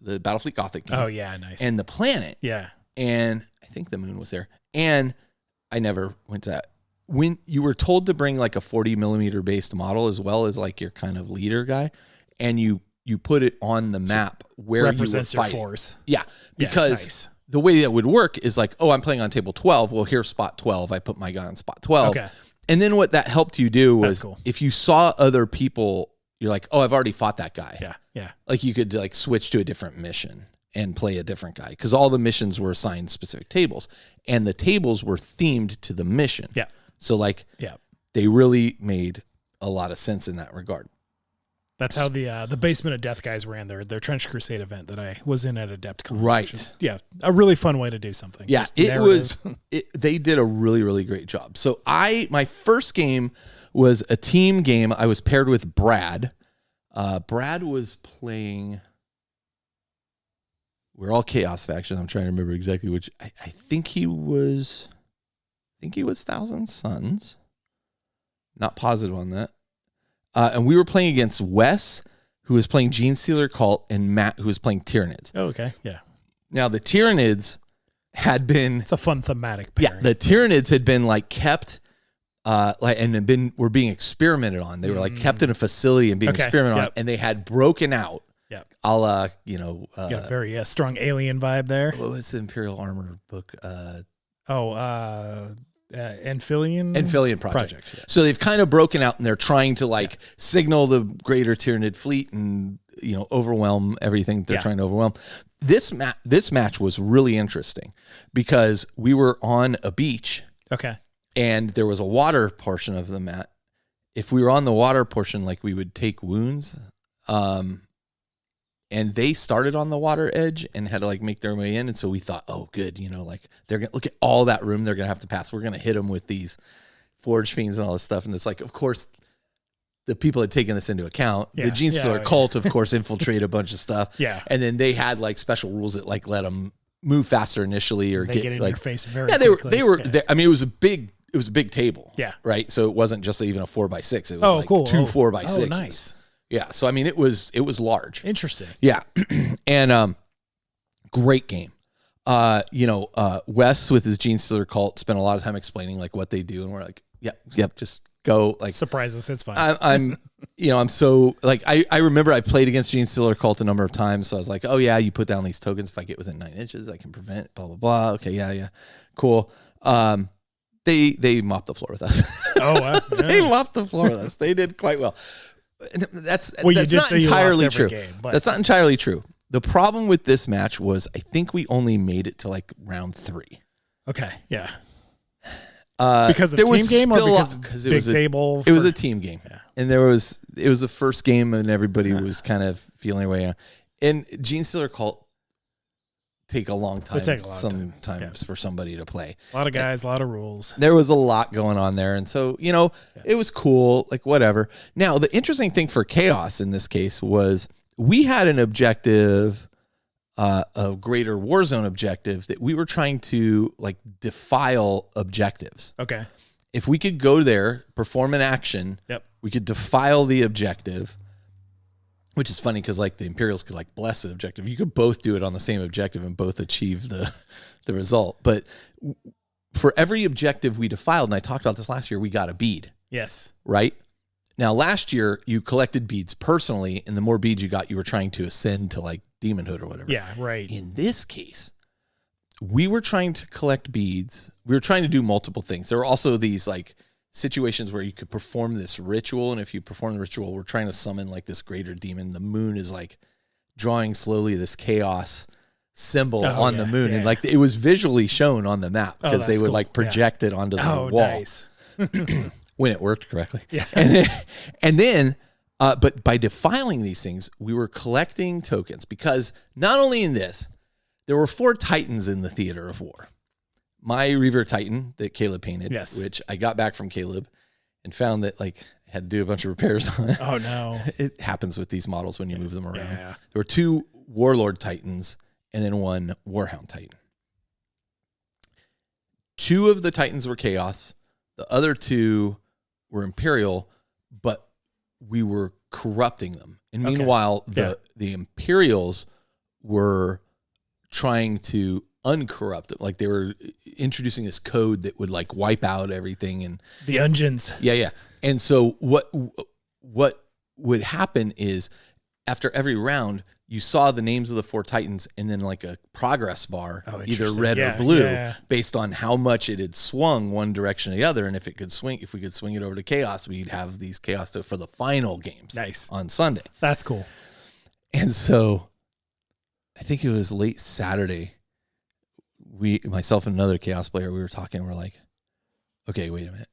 Battlefleet Gothic game. Oh yeah, nice. And the planet. Yeah. And I think the moon was there. And I never went to that. When you were told to bring like a 40 millimeter based model as well as like your kind of leader guy, and you put it on the map where you were represents your fighting. force. Yeah, because nice. the way that would work is like, oh, I'm playing on table 12. Well, here's spot 12. I put my guy on spot 12. Okay. And then what that helped you do was cool. if you saw other people, you're like, oh, I've already fought that guy. Yeah. Yeah. Like you could like switch to a different mission and play a different guy because all the missions were assigned specific tables and the tables were themed to the mission. Yeah. So like, Yeah. they really made a lot of sense in that regard. That's how the Basement of Death guys ran their Trench Crusade event that I was in at AdeptCon. Right. Is, yeah. A really fun way to do something. Yeah. Just It narrative. was, they did a really, really great job. So my first game was a team game. I was paired with Brad. Brad was playing, we're all Chaos Faction. I'm trying to remember exactly which, I think he was Thousand Suns. Not positive on that. And we were playing against Wes, who was playing Genestealer Cult, and Matt, who was playing Tyranids. Oh, okay. Yeah. Now, the Tyranids had been... It's a fun thematic pairing. Yeah, the Tyranids had been, like, kept... were being experimented on. They were, like, kept in a facility and being experimented on, and they had broken out. Yeah. A la, very strong alien vibe there. what was the Imperial Armor book? Amphibian Project. Yeah. So they've kind of broken out and they're trying to signal the greater Tyranid fleet and overwhelm everything they're trying to overwhelm. This match was really interesting because we were on a beach. Okay. And there was a water portion of the mat. If we were on the water portion, we would take wounds. And they started on the water edge and had to make their way in. And so we thought, oh, good. They're going to look at all that room they're going to have to pass. We're going to hit them with these Forge Fiends and all this stuff. And it's of course, the people had taken this into account. Yeah. The Genestealer Cult, of course, infiltrate a bunch of stuff. Yeah. And then they had special rules that let them move faster initially or they get in your face very quickly. They were, I mean, it was a big table. Yeah. Right. So it wasn't just even a 4x6. It was cool. 2 4x6s. Oh, nice. Yeah. So, I mean, it was large. Interesting. Yeah. And great game. Wes with his Genestealer Cult spent a lot of time explaining what they do. And we're yep, just go. Surprise us. It's fine. I'm so I remember I played against Genestealer Cult a number of times. So I was like, oh yeah, you put down these tokens. If I get within 9 inches, I can prevent blah, blah, blah. Okay. Yeah. Cool. They mopped the floor with us. Oh, wow. Yeah. They mopped the floor with us. They did quite well. That's you not did say entirely you lost every true. game, but That's not entirely true. The problem with this match was I think we only made it to round 3. Okay, yeah. Because of team game or because big table? It was a team game, yeah. And it was the first game, and everybody was kind of feeling their way out. And Genestealer Cult take a long time. Sometimes for somebody to play. A lot of guys, a lot of rules. There was a lot going on there. And so, it was cool, whatever. Now, the interesting thing for Chaos in this case was we had an objective, a greater Warzone objective that we were trying to defile objectives. Okay. If we could go there, perform an action, we could defile the objective. Which is funny because the Imperials could bless the objective. You could both do it on the same objective and both achieve the result. But for every objective we defiled, and I talked about this last year, we got a bead. Yes. Right? Now, last year, you collected beads personally, and the more beads you got, you were trying to ascend to Demonhood or whatever. Yeah, right. In this case, we were trying to collect beads. We were trying to do multiple things. There were also these situations where you could perform this ritual, and if you perform the ritual, we're trying to summon this greater demon. The moon is drawing slowly this chaos symbol on the moon, and it was visually shown on the map because they would project it onto the wall. Nice. When it worked correctly. Yeah. And then but by defiling these things, we were collecting tokens because not only in this, there were 4 Titans in the theater of war. My Reaver Titan that Caleb painted, which I got back from Caleb and found that I had to do a bunch of repairs on it. Oh no. It happens with these models when you move them around. Yeah. There were 2 Warlord Titans and then 1 Warhound Titan. 2 of the Titans were Chaos. The other 2 were Imperial, but we were corrupting them. And Okay. meanwhile, the Imperials were trying to uncorrupt it. Like they were introducing this code that would like wipe out everything. And The Ungeons. yeah. And so what would happen is after every round, you saw the names of the 4 Titans and then like a progress bar, either red or blue, based on how much it had swung one direction or the other. And if we could swing it over to Chaos, we'd have these Chaos for the final games on Sunday. That's cool. And so I think it was late Saturday. Myself and another Chaos player, we were talking. We're like, okay, wait a minute.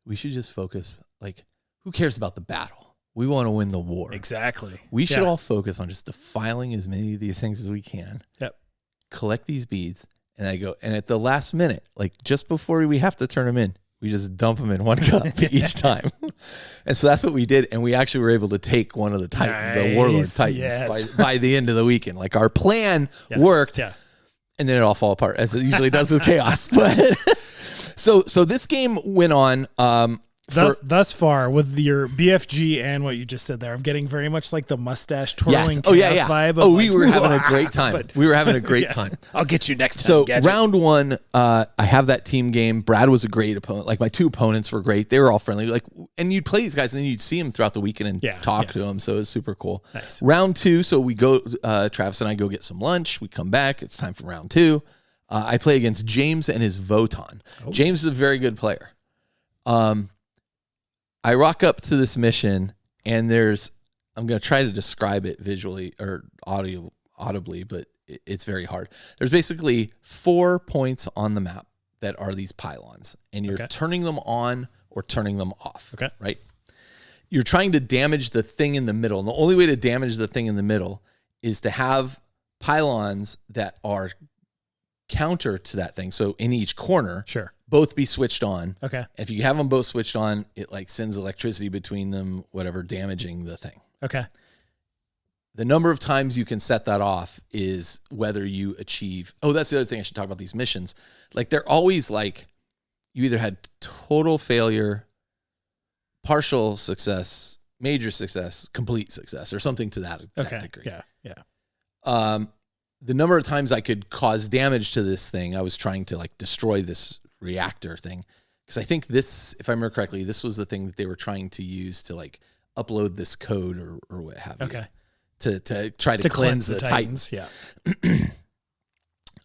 We should just focus. Like, who cares about the battle? We want to win the war. Exactly. We should all focus on just defiling as many of these things as we can. Yep. Collect these beads. And at the last minute, like just before we have to turn them in, we just dump them in one cup each time. And so that's what we did. And we actually were able to take one of the Warlord Titans by the end of the weekend. Like our plan worked. Yeah. And then it all fall apart as it usually does with Chaos. But so this game went on. Thus far, with your BFG and what you just said there, I'm getting very much like the mustache twirling Chaos vibe. We were having a great time. We were having a great time. I'll get you next time. So round 1, I have that team game. Brad was a great opponent. Like my 2 opponents were great. They were all friendly. Like, and you'd play these guys and then you'd see them throughout the weekend and talk to them. So it was super cool. Nice. Round 2. So we go, Travis and I go get some lunch. We come back. It's time for round 2. I play against James and his Voton. James is a very good player. I rock up to this mission and I'm going to try to describe it visually or audibly, but it's very hard. There's basically 4 points on the map that are these pylons, and you're turning them on or turning them off. Okay. Right. You're trying to damage the thing in the middle. And the only way to damage the thing in the middle is to have pylons that are counter to that thing. So in each corner, both be switched on. Okay. And if you have them both switched on, it like sends electricity between them, whatever, damaging the thing. Okay. The number of times you can set that off is whether you achieve. Oh, that's the other thing I should talk about these missions. Like they're always like you either had total failure, partial success, major success, complete success, or something to that degree. Yeah. The number of times I could cause damage to this thing, I was trying to like destroy this reactor thing. Because I think this, if I remember correctly, this was the thing that they were trying to use to like upload this code or what have you. Okay. To try to cleanse the Titans. Yeah.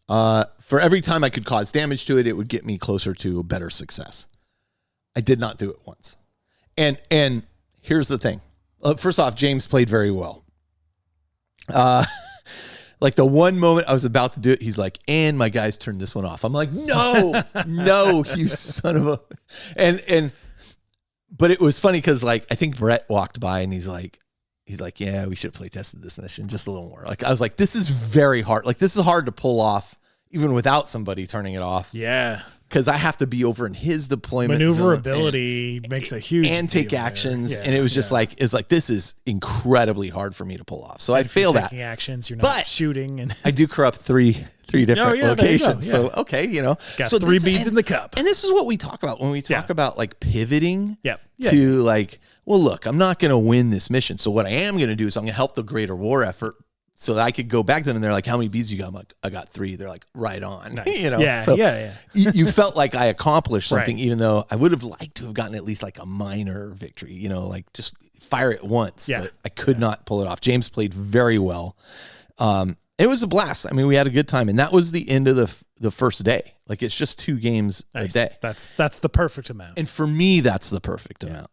For every time I could cause damage to it, it would get me closer to a better success. I did not do it once. And here's the thing. First off, James played very well. Like the one moment I was about to do it, he's like, and my guys turned this one off. I'm like, no, you son of a, but it was funny because like, I think Brett walked by and he's like, yeah, we should have play tested this mission just a little more. Like, I was like, this is very hard. Like, this is hard to pull off even without somebody turning it off. Yeah. Because I have to be over in his deployment. Maneuverability makes a huge and take actions. Yeah, and it was just like, this is incredibly hard for me to pull off. So I failed that. Taking actions, you're not shooting. And I do corrupt three different locations. Yeah. So, okay, got so 3 beads in the cup. And this is what we talk about when we talk about like pivoting to like, well, look, I'm not going to win this mission. So what I am going to do is I'm going to help the greater war effort so that I could go back to them and they're like, how many beads you got? I'm like, I got 3. They're like, right on. Nice. You felt like I accomplished something, even though I would have liked to have gotten at least like a minor victory, like just fire it once. Yeah. But I could not pull it off. James played very well. It was a blast. I mean, we had a good time, and that was the end of the first day. Like, it's just 2 games a day. That's the perfect amount. And for me, that's the perfect amount.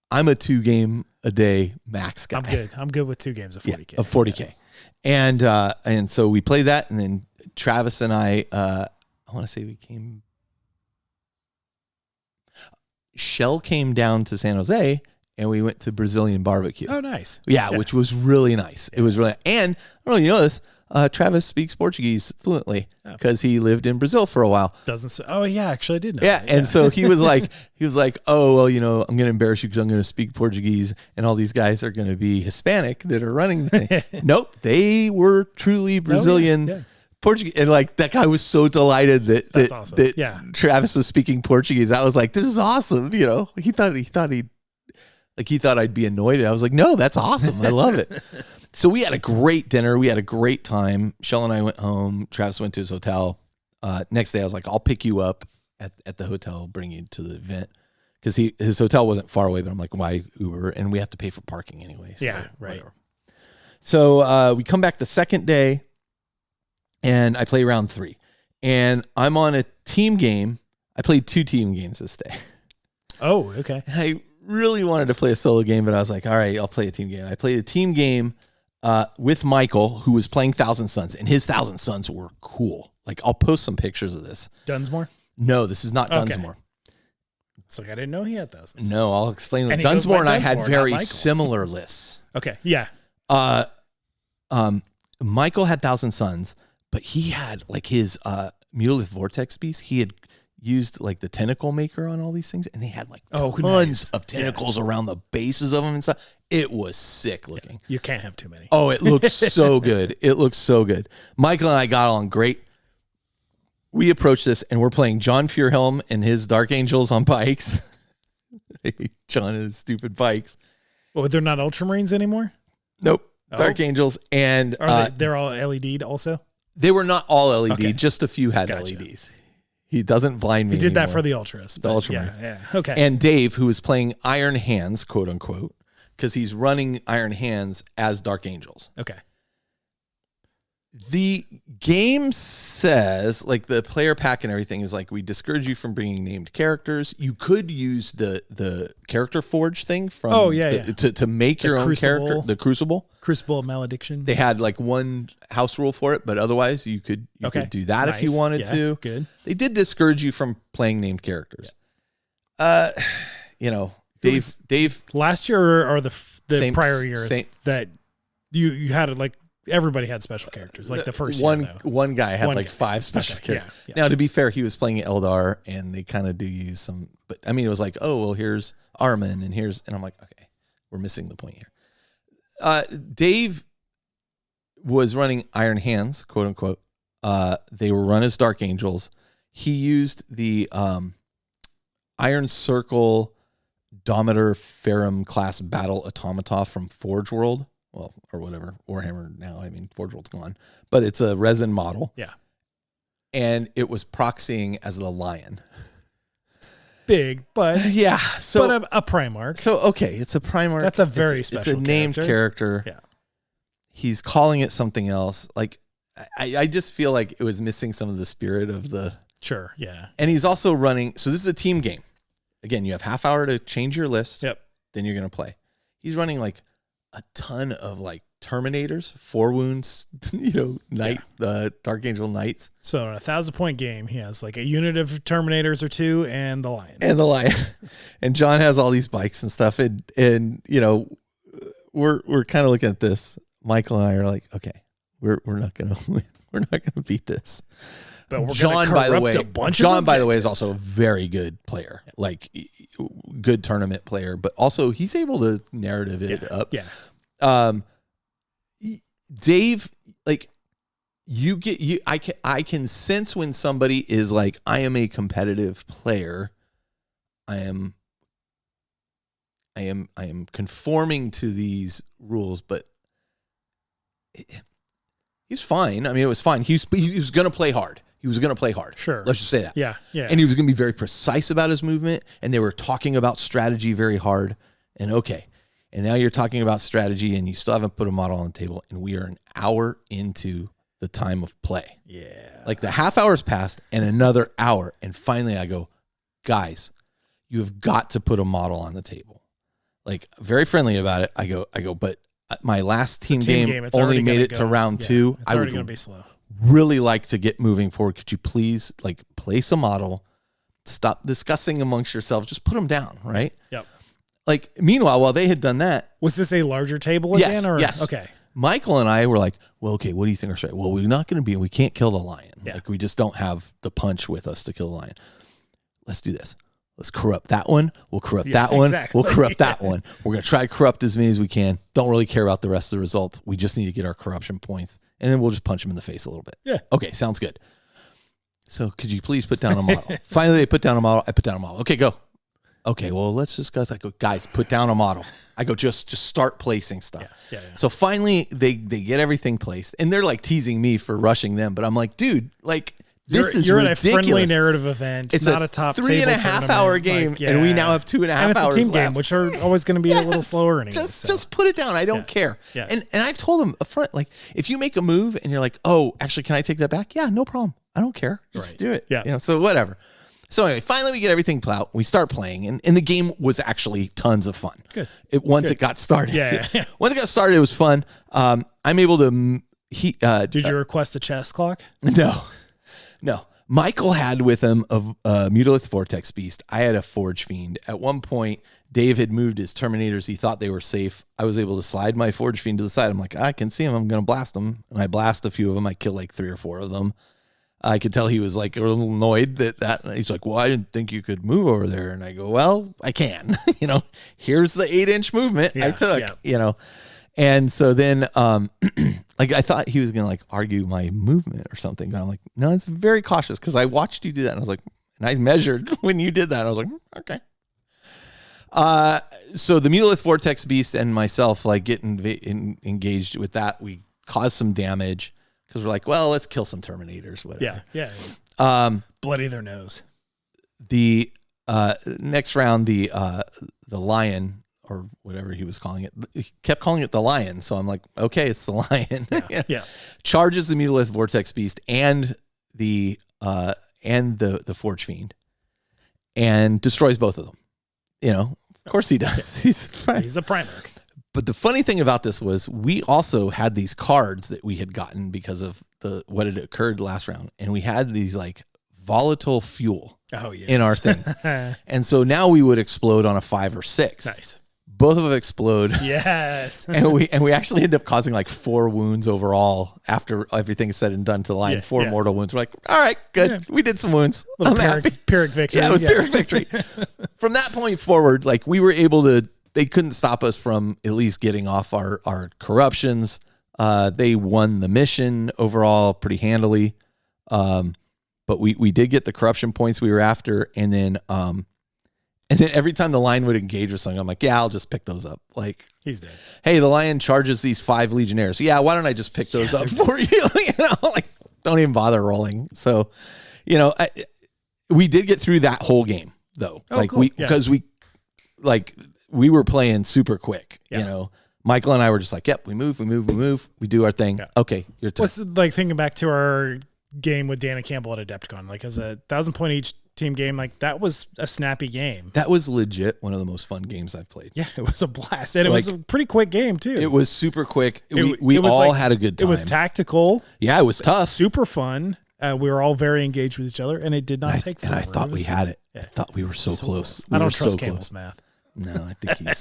I'm a 2 game a day max guy. I'm good with 2 games of 40K. Of 40K. Yeah. And so we played that, and then Travis and I want to say Shell came down to San Jose, and we went to Brazilian barbecue. Oh, nice. Yeah, which was really nice. Yeah. It was really, and I don't know if you know this, Travis speaks Portuguese fluently because he lived in Brazil for a while. Actually I did know. Yeah, that. And so he was like, oh, well, I'm going to embarrass you because I'm going to speak Portuguese, and all these guys are going to be Hispanic that are running the thing. Nope, they were truly Brazilian. Portuguese, and like that guy was so delighted that awesome. Travis was speaking Portuguese. I was like, this is awesome. He thought he'd Like he thought I'd be annoyed. And I was like, no, that's awesome. I love it. So we had a great dinner. We had a great time. Shell and I went home. Travis went to his hotel. Next day, I was like, I'll pick you up at the hotel, bring you to the event. Because his hotel wasn't far away, but I'm like, why Uber? And we have to pay for parking anyway. So yeah, right. Whatever. So we come back the second day, and I play round 3. And I'm on a team game. I played 2 team games this day. Oh, okay. I really wanted to play a solo game, but I was like, all right, I'll play a team game. I played a team game with Michael, who was playing Thousand Suns, and his Thousand Suns were cool. Like, I'll post some pictures of this. Dunsmore? No, this is not Okay. Dunsmore. It's like I didn't know he had those. No, I'll explain. And Dunsmore and I had Dunsmore, very not Michael. similar lists. Okay, yeah. Michael had Thousand Suns, but he had like his Mulith Vortex beast. He had used like the tentacle maker on all these things, and they had like tons of tentacles around the bases of them and stuff. It was sick looking. You can't have too many. Oh, it looked so good. It looked so good. Michael and I got on great. We approached this, and we're playing John Fearhelm and his Dark Angels on bikes. John and his stupid bikes. Well, they're not Ultramarines anymore? Nope. Dark Angels. And they're all LED'd also? they were not all LED. Okay. Just a few had Gotcha. LEDs. He doesn't blind me He did that anymore. for the Ultras. The Ultramarines. Yeah. Okay. And Dave, who was playing Iron Hands, quote unquote, because he's running Iron Hands as Dark Angels. Okay. The game says, like the player pack and everything is like, we discourage you from bringing named characters. You could use the character forge thing from to make your own character, the Crucible. Crucible of Malediction. They had like one house rule for it, but otherwise you could do that if you wanted to. Good. They did discourage you from playing named characters. Dave last year or the Same- prior year same- that you had like everybody had special characters like the first year, though. one guy had One like guy. 5 special Okay, characters. yeah. Now, to be fair, he was playing Eldar, and they kind of do use some. But I mean, it was like, oh well, here's Armin, and I'm like, okay, we're missing the point here. Dave was running Iron Hands, quote unquote. They were run as Dark Angels. He used the Iron Circle Dominatus Ferrum class battle automata from Forge World. Well, or whatever, Warhammer now. I mean, Forge World's gone. But it's a resin model. Yeah. And it was proxying as the lion. Big, but Yeah. So but a Primarch. So, okay, it's a Primarch. That's a very special It's a named character. Yeah. He's calling it something else. Like, I just feel like it was missing some of the spirit of the... Sure, yeah. And he's also running... So this is a team game. Again, you have half hour to change your list. Yep. Then you're going to play. He's running like a ton of like Terminators, 4 wounds, Dark Angel Knights. So in a 1,000-point game, he has like a unit of Terminators or 2 and the Lion. And John has all these bikes and stuff. And we're kind of looking at this. Michael and I are like, okay, we're not gonna beat this. But we're John, gonna by the corrupt way, a bunch John, of by the way, is objectives. also a very good player, like good tournament player, but also he's able to narrative it up. Yeah. Dave, like I can sense when somebody is like, I am a competitive player. I am conforming to these rules, but he's fine. I mean, it was fine. He was going to play hard. He was going to play hard. Sure. Let's just say that. Yeah. Yeah. And he was going to be very precise about his movement. And they were talking about strategy very hard. And okay. And now you're talking about strategy and you still haven't put a model on the table. And we are an hour into the time of play. Yeah. Like the half hour's passed and another hour. And finally I go, guys, you have got to put a model on the table. Like very friendly about it. I go, but my last team game only made it to round 2. It's already going to be slow. Really like to get moving forward. Could you please like place a model? Stop discussing amongst yourselves. Just put them down, right? Yep. Like meanwhile, while they had done that, Was this a larger table again? Yes. Okay. Michael and I were like, well, okay, what do you think our strategy? Well, we're not going to be, we can't kill the lion. Yeah. Like we just don't have the punch with us to kill the lion. Let's do this. Let's corrupt that one. We'll corrupt that one. Exactly. We'll corrupt that one. We're going to try to corrupt as many as we can. Don't really care about the rest of the results. We just need to get our corruption points. And then we'll just punch him in the face a little bit. Yeah. Okay, sounds good. So could you please put down a model? Finally, they put down a model. I put down a model. Okay, go. okay, well, let's discuss. I go, guys, put down a model. I go, just start placing stuff. Yeah. So finally, they get everything placed, and they're like teasing me for rushing them, but I'm like, dude, like this is you're ridiculous. at a friendly narrative event. It's not a top 3.5 hour game, like, and we now have 2.5 hours and it's a team left. game, which are always going to be a little slower anyway. Just put it down. I don't care. Yeah. And I've told them up front, like, if you make a move and you're like, oh, actually, can I take that back? Yeah, no problem. I don't care. Just do it. Yeah. So whatever. So anyway, finally we get everything plowed. We start playing, and the game was actually tons of fun. Good. Once it got started. Yeah. Once it got started, it was fun. I'm able to. Did you request a chess clock? No. Michael had with him a Mutalith Vortex Beast. I had a Forge Fiend. At one point, Dave had moved his Terminators. He thought they were safe. I was able to slide my Forge Fiend to the side. I'm like, I can see him. I'm going to blast them. And I blast a few of them. I kill like 3 or 4 of them. I could tell he was like a little annoyed that he's like, well, I didn't think you could move over there. And I go, well, I can. Here's the 8-inch movement I took. And so then, like I thought he was gonna like argue my movement or something. But I'm like, no, it's very cautious because I watched you do that, and I was like, and I measured when you did that. And I was like, okay. So the Mutalith Vortex Beast and myself like get engaged with that. We cause some damage because we're like, well, let's kill some Terminators, whatever. Yeah. Bloody their nose. The next round, the lion, or whatever he was calling it, he kept calling it the lion. So I'm like, okay, it's the lion. Yeah. Charges the Mutalith Vortex Beast and the Forge Fiend and destroys both of them. Of course he does. He's a Primarch. But the funny thing about this was we also had these cards that we had gotten because of what had occurred last round. And we had these like volatile fuel in our things. And so now we would explode on a 5 or 6. Nice. Both of them explode. Yes. and we actually end up causing like 4 wounds overall after everything's said and done to the line. 4 mortal wounds. We're like, all right, good. Yeah. We did some wounds. I'm happy. Pyrrhic victory. Yeah, it was Pyrrhic victory. From that point forward, like we were able to, they couldn't stop us from at least getting off our corruptions. They won the mission overall pretty handily. But we did get the corruption points we were after. And then every time the lion would engage with something, I'm like, yeah, I'll just pick those up. Like he's dead. Hey, the lion charges these 5 Legionnaires. Yeah, why don't I just pick those up for you? Like don't even bother rolling. So, we did get through that whole game though. Cool. Because we were playing super quick. Michael and I were just like, yep, we move, we do our thing. Yeah. Okay, your turn. What's like thinking back to our game with Dana Campbell at Adepticon, like as a 1,000-point each team game, like that was a snappy game. That was legit one of the most fun games I've played. Yeah, it was a blast, and it was a pretty quick game too. It was super quick. We all had a good time. It was tactical. Yeah, it was tough. Super fun. We were all very engaged with each other, and it did not take forever. And I thought we had it. I thought we were so close. I don't trust Campbell's math. No, I think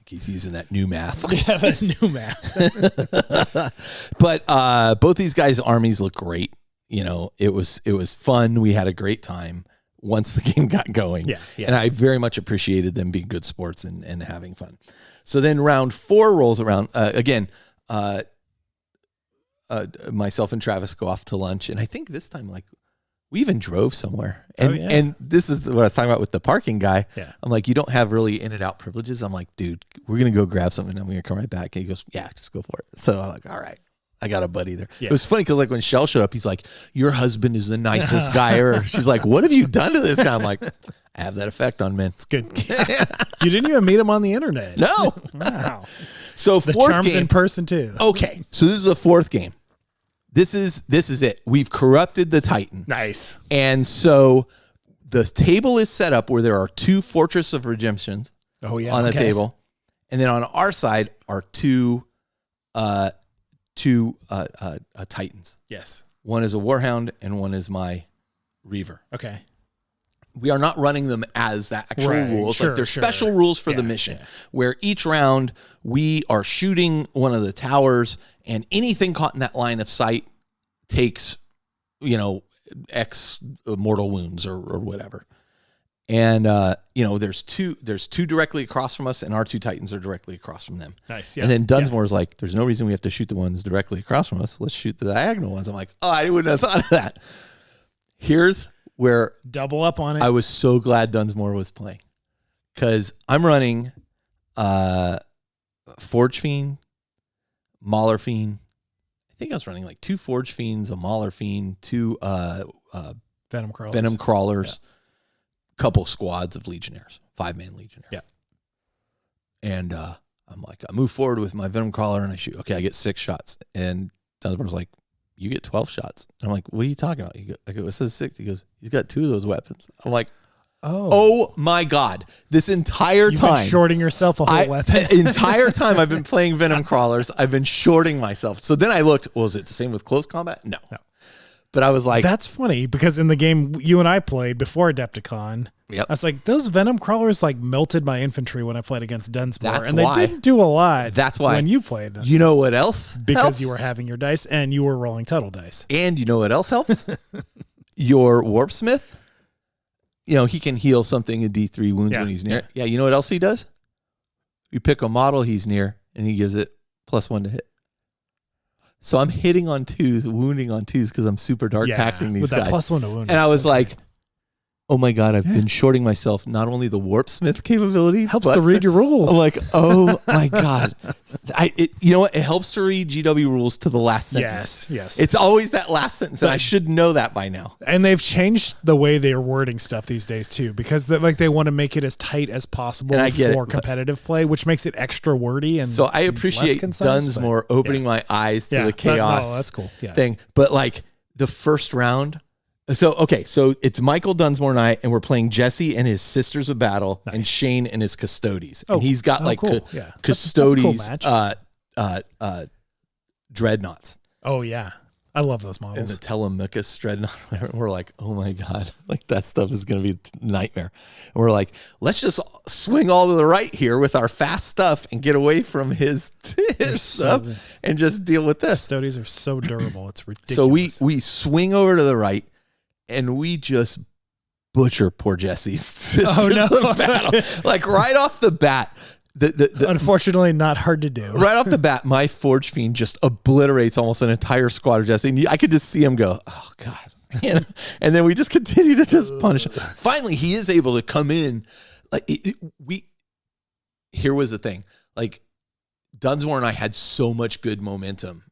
he's using that new math. Yeah, that's new math. But both these guys' armies look great. It was fun. We had a great time once the game got going. Yeah. And I very much appreciated them being good sports and having fun. So then round 4 rolls around. Again, myself and Travis go off to lunch. And I think this time, like, we even drove somewhere. And this is what I was talking about with the parking guy. Yeah. I'm like, you don't have really in and out privileges. I'm like, dude, we're going to go grab something and I'm going to come right back. And he goes, yeah, just go for it. So I'm like, all right. I got a buddy there. Yeah. It was funny because like when Shell showed up, he's like, your husband is the nicest guy ever. She's like, what have you done to this guy? I'm like, I have that effect on men. It's good. You didn't even meet him on the internet. No. Wow. So the fourth charm's game, in person too. Okay. So this is a 4th game. This is it. We've corrupted the Titan. Nice. And so the table is set up where there are 2 Fortress of Redemptions on the table. And then on our side are 2 Titans. Yes. One is a Warhound and one is my Reaver. Okay. We are not running them as that actual rules. Sure, like there's special rules for the mission where each round we are shooting one of the towers and anything caught in that line of sight takes, X mortal wounds or whatever. And, there's two directly across from us and our 2 Titans are directly across from them. Nice. Yeah. And then Dunsmore's like, there's no reason we have to shoot the ones directly across from us. Let's shoot the diagonal ones. I'm like, oh, I wouldn't have thought of that. Here's where double up on it. I was so glad Dunsmore was playing because I'm running Forge Fiend, Mauler Fiend. I think I was running like 2 Forge Fiends, a Mauler Fiend, 2 Venom Crawlers, couple squads of Legionnaires, 5-man Legionnaires. Yeah. And I'm like, I move forward with my Venom Crawler and I shoot. Okay, I get 6 shots. And Dunsmore's like, you get 12 shots. And I'm like, what are you talking about? I go, it says 6. He goes, he's got 2 of those weapons. I'm like, oh my God. This entire You've time. been shorting yourself a whole weapon. Entire time I've been playing Venom Crawlers, I've been shorting myself. So then I looked, was it the same with close combat? No. But I was like, that's funny because in the game you and I played before Adepticon, I was like, those Venom Crawlers like melted my infantry when I played against Dunsmore. And they didn't do a lot. That's why. When you played. You know what else? Because helps? you were having your dice and you were rolling total dice. And you know what else helps? Your Warpsmith. You know, he can heal something in D3 wounds when he's near. Yeah, you know what else he does? You pick a model he's near, and he gives it +1 to hit. So I'm hitting on 2s, wounding on 2s because I'm super dark pacting these guys. +1 to wound. And I was like, oh my God, I've been shorting myself not only the Warpsmith capability. Helps to read your rules. I'm like, oh my God. You know what? It helps to read GW rules to the last sentence. Yes. It's always that last sentence, and I should know that by now. And they've changed the way they're wording stuff these days too, because they want to make it as tight as possible for competitive play, which makes it extra wordy. And so I appreciate Dunsmore opening my eyes to the chaos that's cool. thing. But like the first round, so it's Michael Dunsmore and I, and we're playing Jesse and his Sisters of Battle and Shane and his Custodes. And he's got Custodes dreadnoughts. Oh yeah. I love those models. And the Telemachus dreadnought. And we're like, oh my God, like that stuff is going to be a nightmare. And we're like, let's just swing all to the right here with our fast stuff and get away from his stuff and just deal with this. Custodes are so durable. It's ridiculous. So we swing over to the right and we just butcher poor Jesse's Sisters of Battle. Like right off the bat. Unfortunately, not hard to do. Right off the bat, my Forge Fiend just obliterates almost an entire squad of Jesse. And I could just see him go, oh, God. And then we just continue to just punish him. Finally, he is able to come in. Like here was the thing. Like, Dunsmore and I had so much good momentum.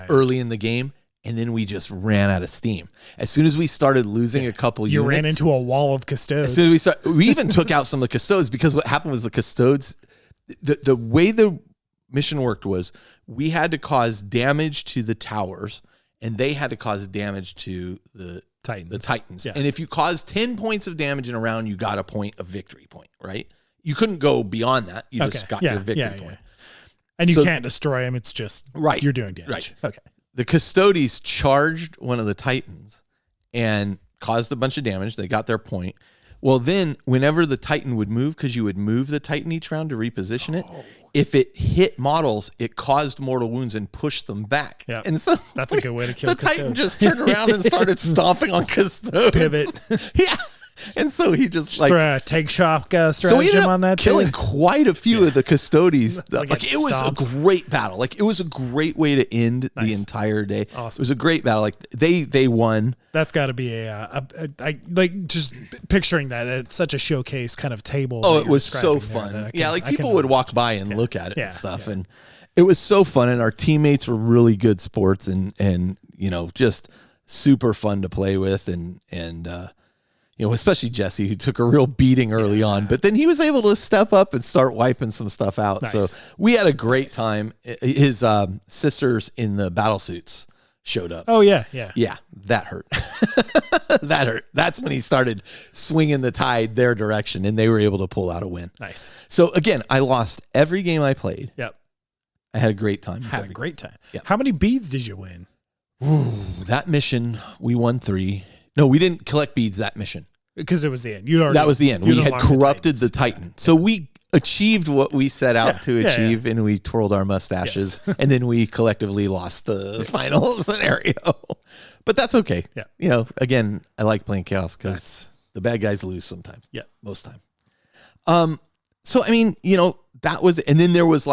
Early in the game. And then we just ran out of steam. As soon as we started losing a couple units. You ran into a wall of Custodes. As soon as we even took out some of the Custodes, because what happened was the Custodes, the way the mission worked was we had to cause damage to the towers and they had to cause damage to the Titans. Yeah. And if you caused 10 points of damage in a round, you got a point of victory point, right? You couldn't go beyond that. You just got your victory point. And you can't destroy them. It's just you're doing damage. Right. Okay. The Custodes charged one of the Titans and caused a bunch of damage. They got their point. Well, then whenever the Titan would move, because you would move the Titan each round to reposition it, if it hit models, it caused mortal wounds and pushed them back. Yeah. And so that's a good way to kill the Custodes. Titan just turned around and started stomping on Custodes. Pivot. Yeah. And so he just throw a take shock stratagem on that. Killing quite a few of the Custodes. Like it was a great battle. Like it was a great way to end the entire day. Awesome. It was a great battle. Like they won. That's got to be like just picturing that. It's such a showcase kind of table. Oh, it was so fun. People would walk by and look at it and stuff, and it was so fun. And our teammates were really good sports, and just super fun to play with, and especially Jesse, who took a real beating early on, but then he was able to step up and start wiping some stuff out. Nice. So we had a great time. His sisters in the battle suits showed up. Oh yeah. Yeah, that hurt. That hurt. That's when he started swinging the tide their direction, and they were able to pull out a win. Nice. So again, I lost every game I played. Yep. I had a great time. Had a great time. Yeah. How many beads did you win? Ooh, that mission, we won 3. No, we didn't collect beads that mission. Because it was the end. That was the end. We had corrupted the Titan. So we achieved what we set out to achieve, and we twirled our mustaches, and then we collectively lost the final scenario. But that's okay. Yeah. Again, I like playing Chaos because the bad guys lose sometimes. Yeah. Most time. So, I mean, that was, and then there was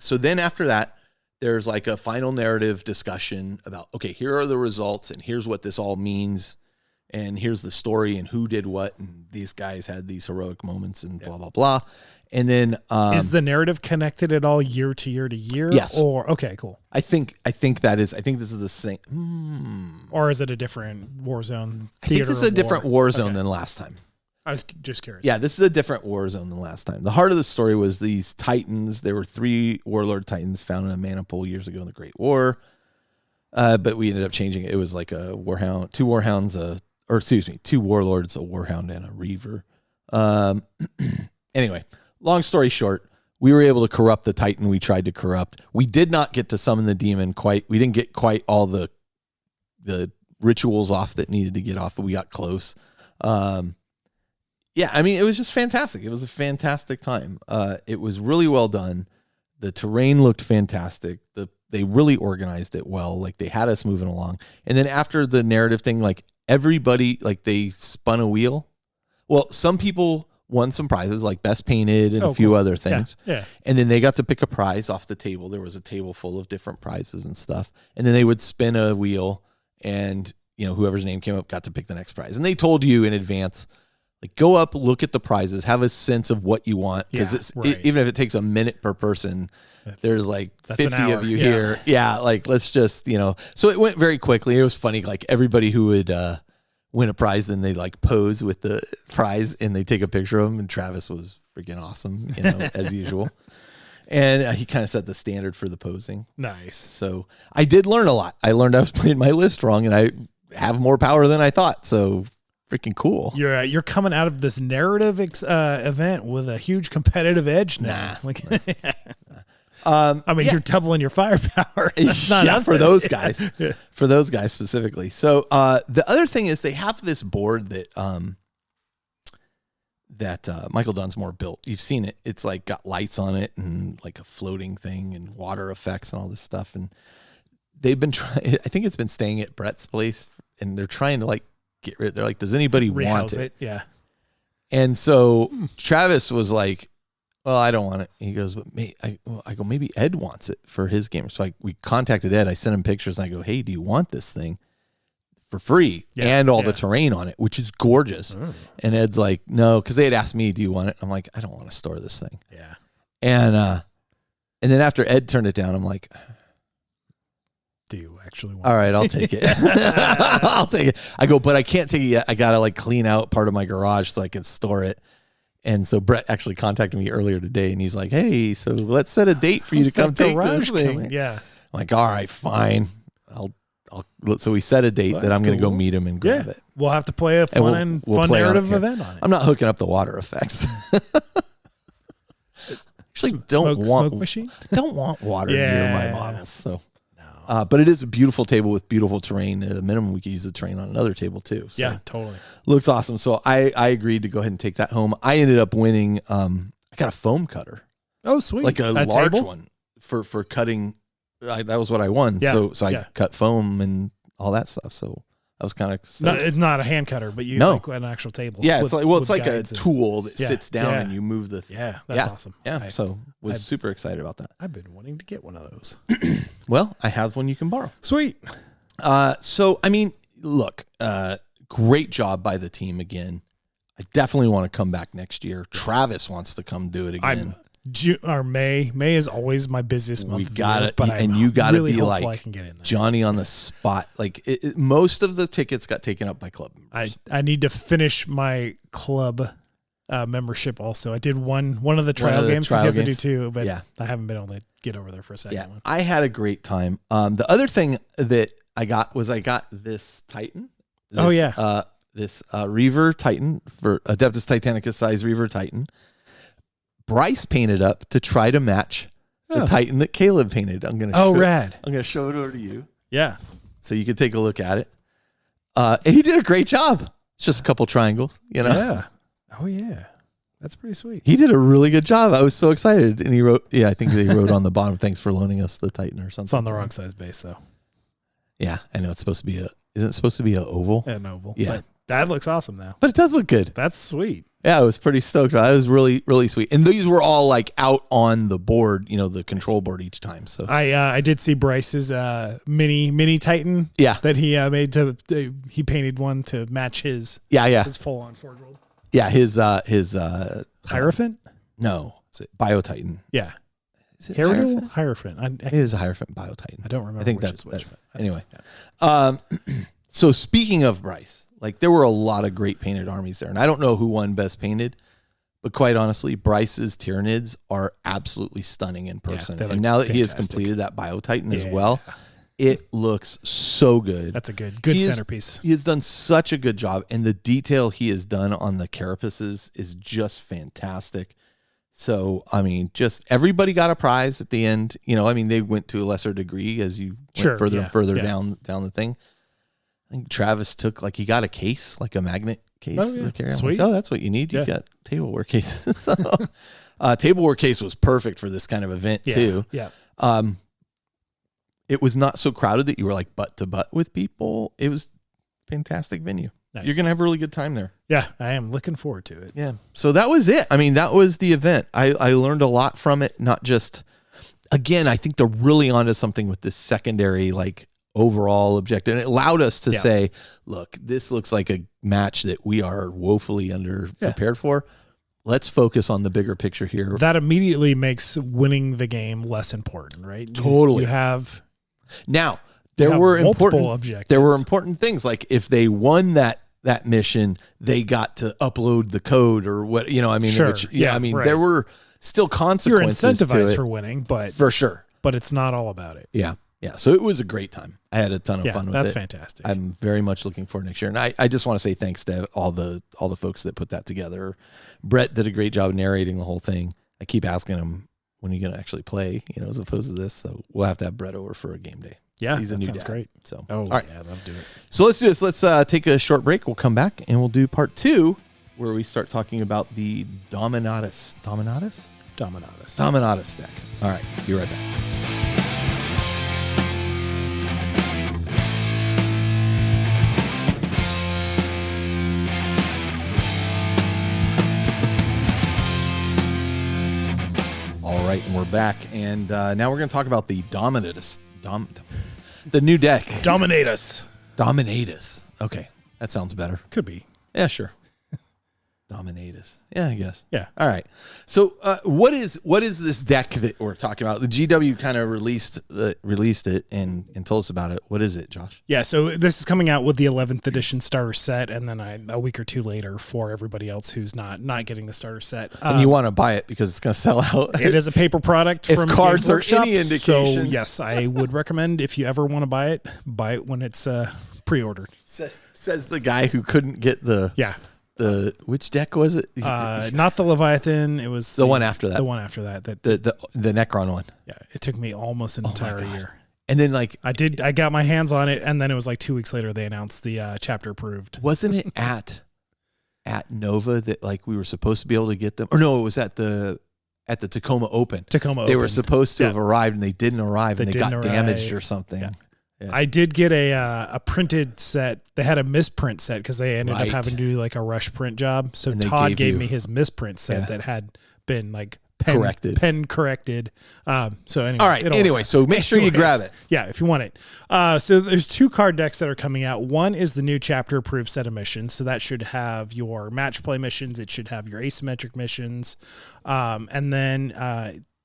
so then after that, there's a final narrative discussion about, okay, here are the results, and here's what this all means. and here's the story and who did what, and these guys had these heroic moments and blah blah blah. And then is the narrative connected at all year to year to year? Yes. Or okay, cool. I think this is the same. Or is it a different Warzone? I think this is a different Warzone than last time. I was just curious. Yeah, this is a different Warzone than last time. The heart of the story was these Titans. There were 3 Warlord Titans found in a mana pool years ago in the Great War. But we ended up changing it. It was like a Warhound, 2 Warhounds, 2 Warlords, a Warhound, and a Reaver. Anyway, long story short, we were able to corrupt the Titan we tried to corrupt. We did not get to summon the demon quite. We didn't get quite all the rituals off that needed to get off, but we got close. Yeah, I mean, it was just fantastic. It was a fantastic time. It was really well done. The terrain looked fantastic. They really organized it well. Like, they had us moving along. And then after the narrative thing, like, everybody, like, they spun a wheel. Well, some people won some prizes, like best painted and a few other things. Yeah. And then they got to pick a prize off the table. There was a table full of different prizes and stuff. And then they would spin a wheel, and, you know, whoever's name came up got to pick the next prize. And they told you in advance, like, go up, look at the prizes, have a sense of what you want. Because even if it takes a minute per person, there's like 50 of you here. Yeah, like, let's just, you know. So it went very quickly. It was funny. Like, everybody who would win a prize, then they like pose with the prize and they take a picture of them. And Travis was freaking awesome, you know, as usual. And he kind of set the standard for the posing. Nice. So I did learn a lot. I learned I was playing my list wrong, and I have more power than I thought. So freaking cool. You're coming out of this narrative event with a huge competitive edge now. I mean, you're doubling your firepower. That's not for those guys. For those guys specifically. So the other thing is they have this board that Michael Dunsmore built. You've seen it. It's like got lights on it and like a floating thing and water effects and all this stuff. And they've been trying. I think it's been staying at Brett's place, and they're trying to like get rid. They're like, does anybody want it? Yeah. And so Travis was like, well, I don't want it. He goes, but I go, maybe Ed wants it for his game. So we contacted Ed. I sent him pictures, and I go, hey, do you want this thing for free and all the terrain on it, which is gorgeous? And Ed's like, no, because they had asked me, do you want it? I'm like, I don't want to store this thing. Yeah. And then after Ed turned it down, I'm like, do you actually want all right, I'll take it. I'll take it. I go, but I can't take it yet. I got to like clean out part of my garage so I can store it. And so Brett actually contacted me earlier today, and he's like, hey, so let's set a date for you to come take this thing. Yeah. I'm like, all right, fine. So we set a date that I'm going to go meet him and grab it. We'll have to play a fun narrative event on it. I'm not hooking up the water effects. Actually, smoke machine? Don't want water near my models. So. But it is a beautiful table with beautiful terrain. At a minimum, we could use the terrain on another table too. So yeah, totally. Looks awesome. So I agreed to go ahead and take that home. I ended up winning. I got a foam cutter. Oh, sweet! Like a large one for cutting. That was what I won. Yeah. So I cut foam and all that stuff. So I was kind of. It's not a hand cutter, but you like an actual table. Yeah, it's like a tool that sits down and you move the. That's awesome. Yeah, so was super excited about that. I've been wanting to get one of those. Well, I have one you can borrow. Sweet. So I mean, look, great job by the team again. I definitely want to come back next year. Travis wants to come do it again. May is always my busiest month. We got it, and you got to be like I can get in there. Johnny on the spot. Like most of the tickets got taken up by club members. I need to finish my club membership. Also, I did one of the trial games because you have to do two, but I haven't been able to get over there for a second one. I had a great time. The other thing that I got this Titan. This Reaver Titan for Adeptus Titanicus size Reaver Titan. Bryce painted up to try to match the Titan that Caleb painted. Rad. I'm going to show it over to you. Yeah. So you can take a look at it. And he did a great job. It's just a couple triangles, you know? Yeah. Oh, yeah. That's pretty sweet. He did a really good job. I was so excited. And he wrote, I think he wrote on the bottom, thanks for loaning us the Titan or something. It's on the wrong size base, though. Yeah, I know. It's supposed to be isn't it supposed to be an oval? An oval. Yeah. But that looks awesome now. But it does look good. That's sweet. Yeah, I was pretty stoked. It was really, really sweet. And these were all like out on the board, the control board each time. So I did see Bryce's mini Titan. Yeah. That he made he painted one to match his his full on Forge World. Yeah, his Hierophant? No, Bio Titan. Yeah. Is it Hierophant? Hierophant. It is a Hierophant Bio Titan. I don't remember. I think which that's is which. Anyway. Yeah. So speaking of Bryce, like there were a lot of great painted armies there, and I don't know who won best painted, but quite honestly, Bryce's Tyranids are absolutely stunning in person. And now that he has completed that Bio Titan as well, it looks so good. That's a good centerpiece. He has done such a good job, and the detail he has done on the carapaces is just fantastic. So, I mean, just everybody got a prize at the end. They went to a lesser degree as you went further and further down the thing. I think Travis took, he got a case, like a magnet case. Oh, yeah. To carry. Sweet. Like, that's what you need. You got tableware cases. So, tableware case was perfect for this kind of event, too. Yeah. It was not so crowded that you were like butt to butt with people. It was a fantastic venue. Nice. You're going to have a really good time there. Yeah, I am looking forward to it. Yeah. So that was it. I mean, that was the event. I learned a lot from it. Not just, again, I think they're really onto something with this secondary, overall objective. And it allowed us to say, look, this looks like a match that we are woefully underprepared for. Let's focus on the bigger picture here. That immediately makes winning the game less important, right? Totally. You have now there were important objectives. There were important things, like if they won that mission, they got to upload the code or what, Sure. There were still consequences. You're incentivized to it, for winning, but for sure. But it's not all about it. Yeah. Yeah. So it was a great time. I had a ton of fun with it. That's fantastic. I'm very much looking forward next year. And I just want to say thanks to all the folks that put that together. Brett did a great job narrating the whole thing. I keep asking him, when are you going to actually play, as opposed to this. So we'll have to have Brett over for a game day. Yeah, he's a new sounds dad. Great. So, all right. Yeah, I'll do it. So let's do this. Let's take a short break. We'll come back and we'll do part 2, where we start talking about the Dominatus deck. All right, be right back. All right, and we're back, and now we're going to talk about the Dominatus. The new deck. Dominatus. Okay, that sounds better. Could be. Yeah, sure. Dominatus. Yeah, I guess. Yeah. All right. So, what is this deck that we're talking about? The GW kind of released it and told us about it. What is it, Josh? Yeah. So this is coming out with the 11th edition starter set, and then a week or two later for everybody else who's not getting the starter set. And you want to buy it because it's going to sell out. It is a paper product. If from cards Games are Workshop, any indication. So yes, I would recommend, if you ever want to buy it when it's pre-ordered. Says the guy who couldn't get the which deck was it? Not the Leviathan. It was the one after that. The one after that. The Necron one. Yeah, it took me almost an entire year. And then I got my hands on it, and then it was 2 weeks later they announced the chapter approved. Wasn't it at Nova that we were supposed to be able to get them? Or no, it was at the Tacoma Open. They were supposed to have arrived, and they didn't arrive, and they got damaged or something. Yeah. Yeah. I did get a printed set. They had a misprint set because they ended up having to do a rush print job. So Todd gave me his misprint set that had been pen corrected. So anyways, all right. Anyway, so make sure you grab it. Yeah, if you want it. So there's 2 card decks that are coming out. One is the new chapter approved set of missions. So that should have your match play missions. It should have your asymmetric missions. And then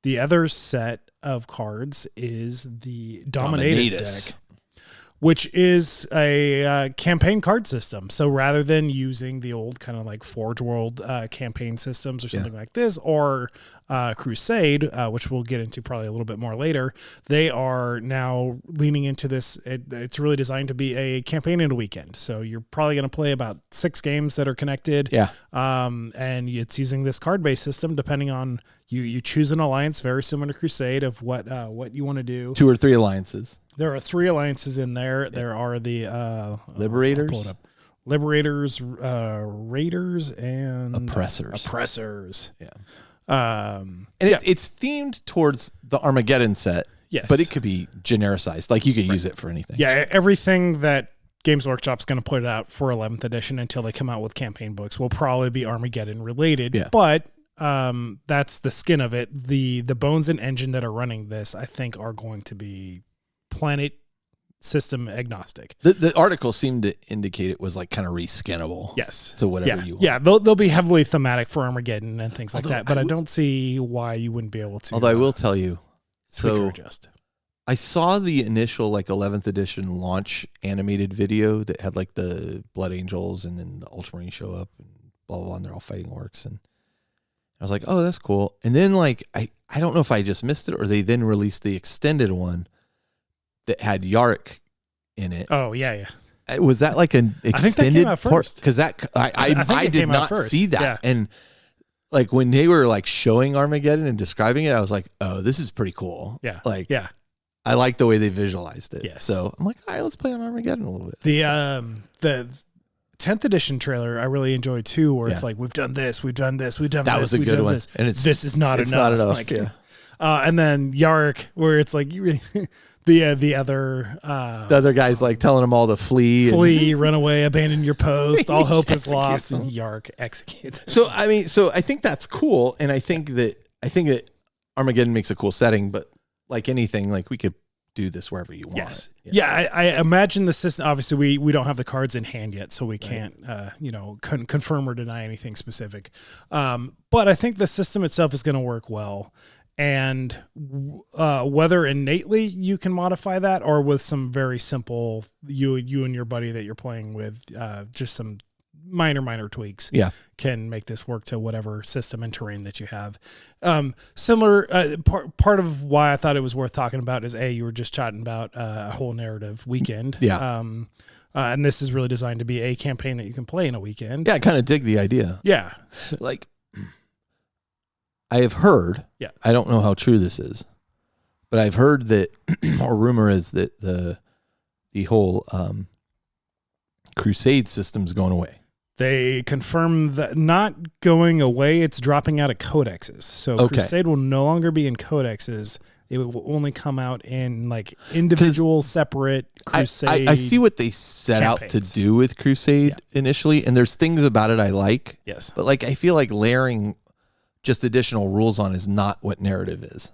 the other set of cards is the Dominatus deck, which is a campaign card system. So rather than using the old kind of Forge World campaign systems or something like this, or Crusade, which we'll get into probably a little bit more later, they are now leaning into this. It's really designed to be a campaign in a weekend. So you're probably going to play about 6 games that are connected. Yeah. And it's using this card-based system depending on you choose an alliance very similar to Crusade of what you want to do. 2 or 3 alliances. There are 3 alliances in there. Yeah. There are the Liberators. I'll pull it up. Liberators, Raiders, and Oppressors. Yeah. It's themed towards the Armageddon set. Yes. But it could be genericized. You could use it for anything. Yeah, everything that Games Workshop's going to put it out for 11th edition until they come out with campaign books. Will probably be Armageddon related, but that's the skin of it. The bones and engine that are running this, I think, are going to be planet system agnostic. The article seemed to indicate it was like kind of reskinnable. Yes. To whatever you want. Yeah, they'll be heavily thematic for Armageddon and things like that, but I don't see why you wouldn't be able to. Although I will tell you, so adjust. I saw the initial like 11th edition launch animated video that had like the Blood Angels and then the Ultramarine show up and blah, blah, blah, and they're all fighting orcs. And I was like, oh, that's cool. And then like, I don't know if I just missed it or they then released the extended one that had Yarrick in it. Oh, yeah. Was that like an extended I think that came out first. Because I did not see that. Yeah. And like when they were like showing Armageddon and describing it, I was like, oh, this is pretty cool. Yeah. Like, I like the way they visualized it. Yes. So I'm like, all right, let's play on Armageddon a little bit. The 10th edition trailer I really enjoyed too, where it's like, we've done this, we've done this, we've done that this. That was a good one. This. And this is not enough. Not enough. Like, and then Yarrick, where it's like the other guy's like telling them all to flee, run away, abandon your post, all hope is lost, and Yarrick executes. So I think that's cool, and I think that Armageddon makes a cool setting, but like anything, like we could do this wherever you want. Yes. Yeah, I imagine the system. Obviously, we don't have the cards in hand yet, so we can't confirm or deny anything specific. But I think the system itself is going to work well. And whether innately you can modify that or with some very simple, you and your buddy that you're playing with, just some minor tweaks, can make this work to whatever system and terrain that you have. Similar part of why I thought it was worth talking about is you were just chatting about a whole narrative weekend. And this is really designed to be a campaign that you can play in a weekend. I kind of dig the idea. Like I have heard, I don't know how true this is, but I've heard that, or rumor is that the whole Crusade system's going away. They confirm that not going away, it's dropping out of codexes. So Crusade will no longer be in codexes. It will only come out in like individual separate Crusade. I see what they set campaigns. out to do with Crusade initially, and there's things about it I like. Yes. But like I feel like layering just additional rules on is not what narrative is.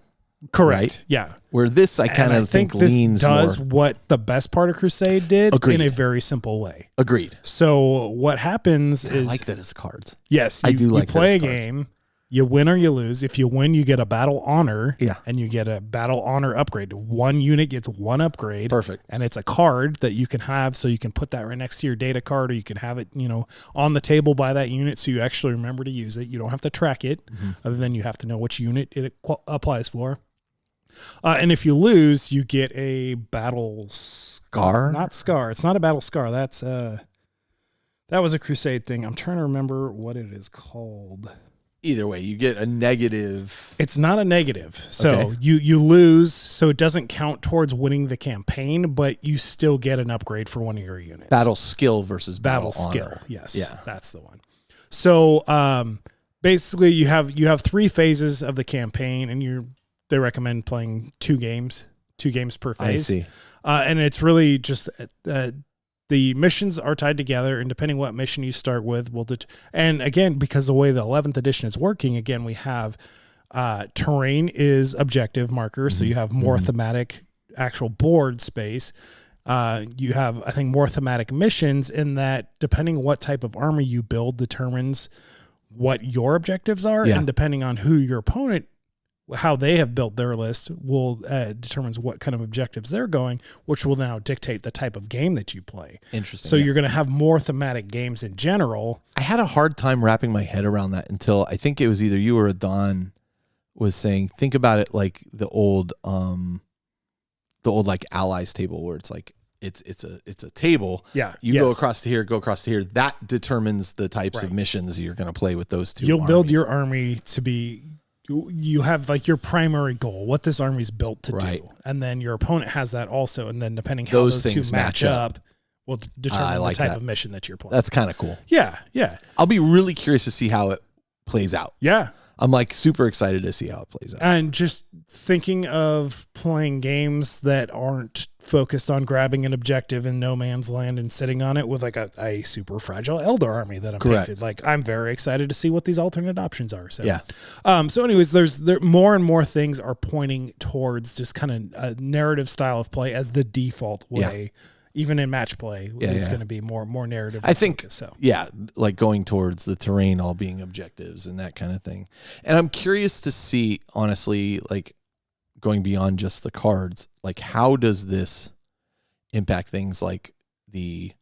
Correct. Right? Yeah. Where this I kind of think this leans does more. what the best part of Crusade did Agreed. in a very simple way. Agreed. So what happens is I like that as cards. Yes, I do like you play a that as cards. game. You win or you lose. If you win, you get a battle honor. Yeah. And you get a battle honor upgrade. One unit gets one upgrade. Perfect. And it's a card that you can have, so you can put that right next to your data card, or you can have it, on the table by that unit, so you actually remember to use it. You don't have to track it, other than you have to know which unit it applies for. And if you lose, you get a battle scar. Not scar. It's not a battle scar. That's that was a Crusade thing. I'm trying to remember what it is called. Either way, you get a negative. It's not a negative. So you lose, so it doesn't count towards winning the campaign, but you still get an upgrade for one of your units. Battle skill versus battle skill. honor. Yes. Yeah. That's the one. So basically you have 3 phases of the campaign, and they recommend playing 2 games per phase. I see. And it's really just the missions are tied together, and depending what mission you start with, and again, because the way the 11th edition is working, again, we have terrain is objective markers, so you have more thematic actual board space. You have, I think, more thematic missions in that depending what type of army you build determines what your objectives are, and depending on who your opponent, how they have built their list will determines what kind of objectives they're going, which will now dictate the type of game that you play. Interesting. So you're going to have more thematic games in general. I had a hard time wrapping my head around that until I think it was either you or Don was saying, think about it like the old like allies table, where it's like it's a table. Yeah. You go across to here, go across to here. That determines the types of missions you're going to play with those two. You'll build your army to be. You have like your primary goal, what this army is built to do, and then your opponent has that also, and then depending how those two match up will determine the type of mission that you're playing. That's kind of cool. Yeah. I'll be really curious to see how it plays out. Yeah. I'm like super excited to see how it plays out. And just thinking of playing games that aren't focused on grabbing an objective in no man's land and sitting on it with like a super fragile Eldar army that I'm painted. Like I'm very excited to see what these alternate options are. So so anyways, there more and more things are pointing towards just kind of a narrative style of play as the default way. Even in match play, it's going to be more narrative. I think, focus, so. like going towards the terrain all being objectives and that kind of thing. And I'm curious to see, honestly, like going beyond just the cards, like how does this impact things like the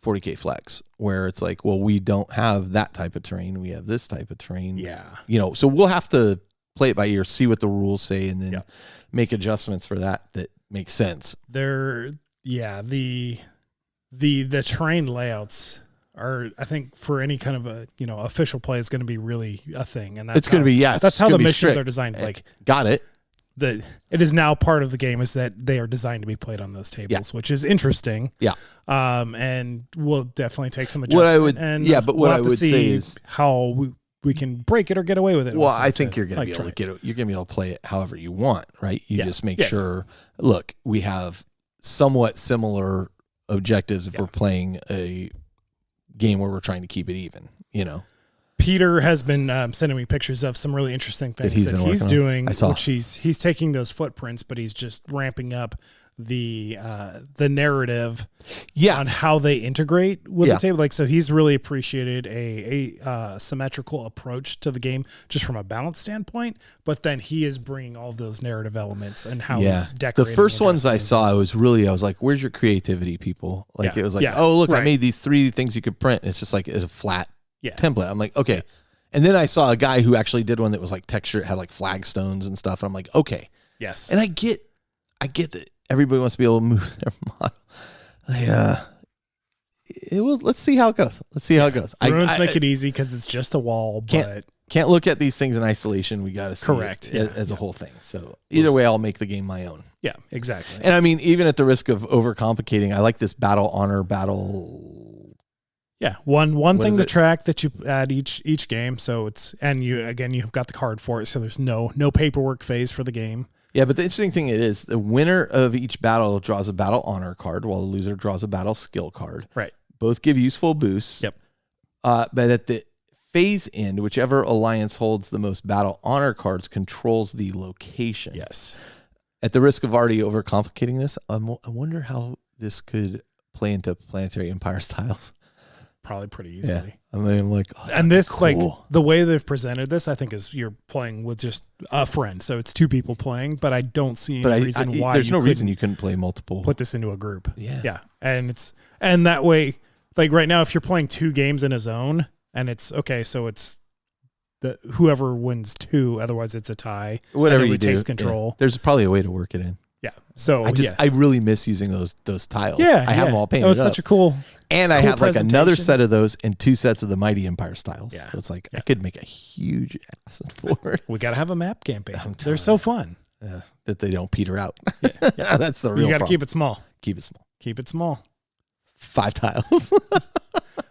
40K Flex, where it's like, well, we don't have that type of terrain. We have this type of terrain. Yeah. You know, so we'll have to play it by ear, see what the rules say, and then make adjustments for that make sense. The terrain layouts are, I think, for any kind of a official play is going to be really a thing, and that's going to be that's how the missions strict. are designed. Like, got it. It is now part of the game is that they are designed to be played on those tables, which is interesting. Yeah. And we'll definitely take some adjustment. What I would say is how we can break it or get away with it. Well, I think you're going to be able to get it. You're going to be able to play it however you want, right? You just make sure. Look, we have somewhat similar objectives if we're playing a game where we're trying to keep it even, Peter has been sending me pictures of some really interesting things that he's doing, which he's taking those footprints, but he's just ramping up the narrative on how they integrate with the table. Like, so he's really appreciated a symmetrical approach to the game just from a balance standpoint, but then he is bringing all those narrative elements and how he's decorating. The first ones I saw, I was like, where's your creativity, people? Like, it was like, oh, look, I made these 3 things you could print. It's just like, it's a flat template. I'm like, okay. And then I saw a guy who actually did one that was like texture, it had like flagstones and stuff. And I'm like, okay. Yes. And I get that everybody wants to be able to move their model. Let's see how it goes. Runes make it easy because it's just a wall, but can't look at these things in isolation. We got to see it as a whole thing. So either way, I'll make the game my own. Yeah, exactly. And I mean, even at the risk of overcomplicating, I like this battle honor battle. Yeah, one thing to track that you add each game. So you've got the card for it. So there's no paperwork phase for the game. Yeah, but the interesting thing is the winner of each battle draws a battle honor card, while the loser draws a battle skill card. Right. Both give useful boosts. Yep. But at the phase end, whichever alliance holds the most battle honor cards controls the location. Yes. At the risk of already overcomplicating this, I wonder how this could play into Planetary Empire styles. Probably pretty easily. Yeah. I mean, I'm like, and this, cool. Like the way they've presented this, I think is you're playing with just a friend. So it's 2 people playing, but I don't see any reason why there's no reason you couldn't play multiple. Put this into a group. Yeah. Yeah. And that way, like right now, if you're playing 2 games in a zone and it's okay, so it's whoever wins 2, otherwise it's a tie. Whatever you do. Takes control. Yeah. There's probably a way to work it in. Yeah. So I really miss using those tiles. Yeah. I have them all painted. That was such a cool. And I have like another set of those and 2 sets of the Mighty Empire styles. Yeah. So it's like I could make a huge ass for it. We got to have a map campaign. They're so fun. That they don't peter out. Yeah. That's the real. You got to problem. keep it small. Keep it small. 5 tiles.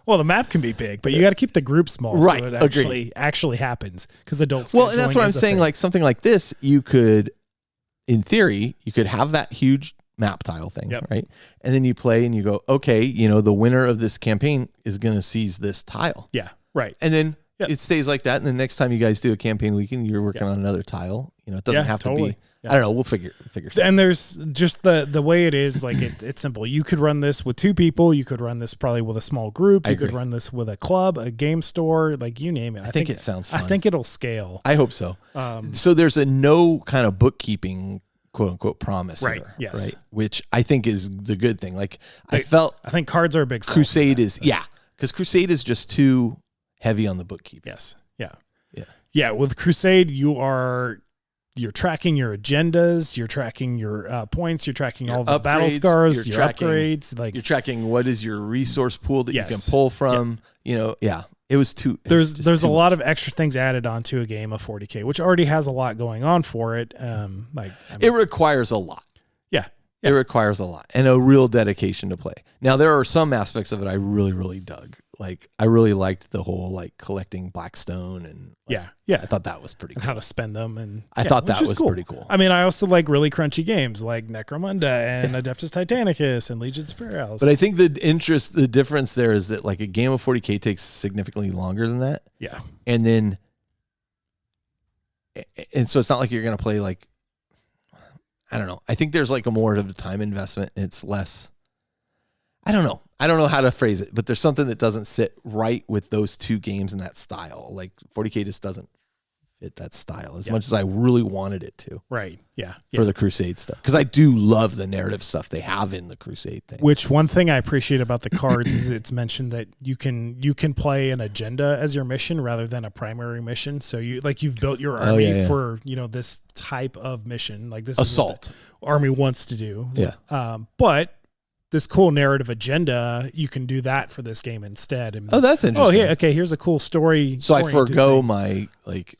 Well, the map can be big, but you got to keep the group small, right? So it actually happens because adults. Well, and that's what I'm saying. Like something like this, you could, in theory, you could have that huge map tile thing, right? And then you play and you go, okay, the winner of this campaign is going to seize this tile. Yeah, right. And then it stays like that. And the next time you guys do a campaign weekend, you're working on another tile. It doesn't have to be. Yeah. I don't know. We'll figure something. And there's just the way it is. Like it's simple. You could run this with 2 people. You could run this probably with a small group. You could run this with a club, a game store, like you name it. I think it sounds fun. I think it'll scale. I hope so. So there's no kind of bookkeeping quote unquote promise here, yes. right? Which I think is the good thing. Like I think cards are a big Crusade is because Crusade is just too heavy on the bookkeeping. Yes. Yeah. With Crusade, you're tracking your agendas, you're tracking your points, you're tracking all the battle scars, your upgrades. Like you're tracking what is your resource pool that you can pull from. It was too. There's a lot of extra things added onto a game of 40K, which already has a lot going on for it. It requires a lot. Yeah. It requires a lot and a real dedication to play. Now there are some aspects of it I really, really dug. like I really liked the whole like collecting Blackstone and like, I thought that was pretty cool. And how to spend them, and I thought that was pretty cool. I mean, I also like really crunchy games like Necromunda and Adeptus Titanicus and Legion Superiors. But I think the difference there is that like a game of 40K takes significantly longer than that. Yeah. And then, and so it's not like you're going to play like, I don't know. I think there's like a more of a time investment. It's less, I don't know. I don't know how to phrase it, but there's something that doesn't sit right with those two games in that style. Like 40K just doesn't fit that style as much as I really wanted it to. Right. Yeah. For the Crusade stuff. Because I do love the narrative stuff they have in the Crusade thing. Which one thing I appreciate about the cards is it's mentioned that you can play an agenda as your mission rather than a primary mission. So you've built your army for, this type of mission. Like this assault. Is what the army wants to do. Yeah. But this cool narrative agenda, you can do that for this game instead. And, that's interesting. Oh, yeah. Okay. Here's a cool story. So I forgo my,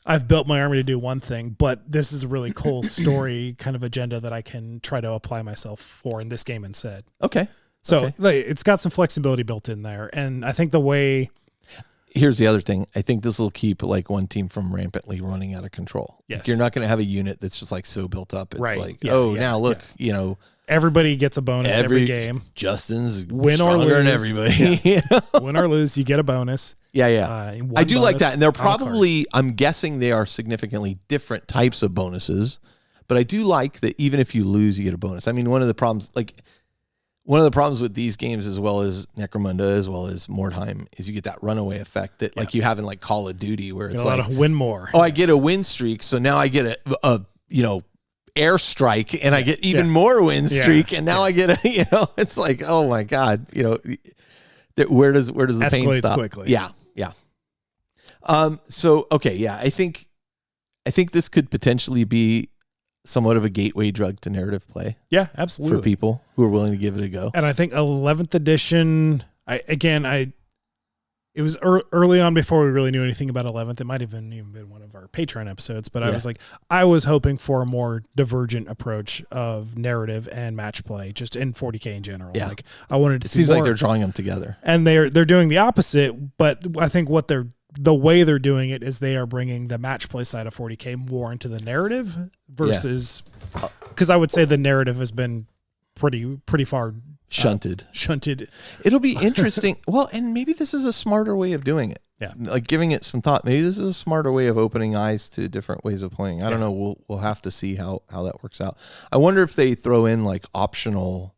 I've built my army to do one thing, but this is a really cool story kind of agenda that I can try to apply myself for in this game instead. Okay. So it's got some flexibility built in there. And I think here's the other thing. I think this will keep like one team from rampantly running out of control. Yes. Like, you're not going to have a unit that's just like so built up. It's right. Now look, everybody gets a bonus every game. Justin's win or lose than everybody. Yeah. Win or lose, you get a bonus. Yeah. I do like that. And they're probably, I'm guessing they are significantly different types of bonuses, but I do like that even if you lose, you get a bonus. I mean, one of the problems with these games, as well as Necromunda, as well as Mordheim, is you get that runaway effect that like you have in like Call of Duty, where it's like, win more. Oh, I get a win streak. So now I get a airstrike, and I get even more win streak, and now I get a, it's like, oh my God, where does the pain escalates stop? Quickly. Yeah. So okay, yeah, I think this could potentially be somewhat of a gateway drug to narrative play. Yeah, absolutely. For people who are willing to give it a go. And I think 11th edition, it was early on before we really knew anything about 11th. It might have even been one of our Patreon episodes, but I was hoping for a more divergent approach of narrative and match play, just in 40K in general. Yeah. Like I wanted to. It seems like they're drawing them together, and they're doing the opposite. But I think the way they're doing it is they are bringing the match play side of 40K more into the narrative versus, because I would say the narrative has been pretty far shunted. It'll be interesting. Well, and maybe this is a smarter way of doing it. Yeah. Like giving it some thought. Maybe this is a smarter way of opening eyes to different ways of playing. I don't know. We'll have to see how that works out. I wonder if they throw in like optional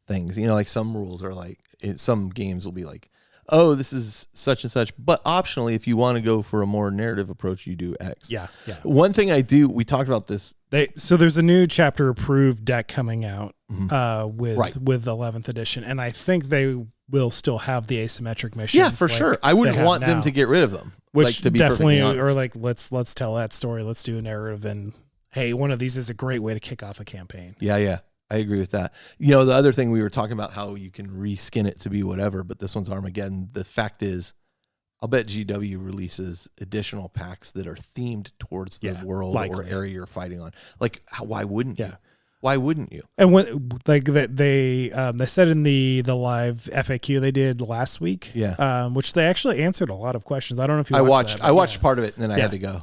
things, like some rules are like, some games will be like, oh, this is such and such, but optionally, if you want to go for a more narrative approach, you do X. Yeah. One thing we talked about this. So there's a new chapter approved deck coming out with 11th edition, and I think they will still have the asymmetric missions. Yeah, for sure. I wouldn't want them to get rid of them. Which to be definitely, or like let's tell that story. Let's do a narrative, and hey, one of these is a great way to kick off a campaign. Yeah. I agree with that. The other thing we were talking about, how you can reskin it to be whatever, but this one's Armageddon. The fact is, I'll bet GW releases additional packs that are themed towards the world or area you're fighting on. Like, why wouldn't you? Why wouldn't you? And when they said in the live FAQ they did last week, which they actually answered a lot of questions. I don't know if you watched that. I watched part of it and then I had to go.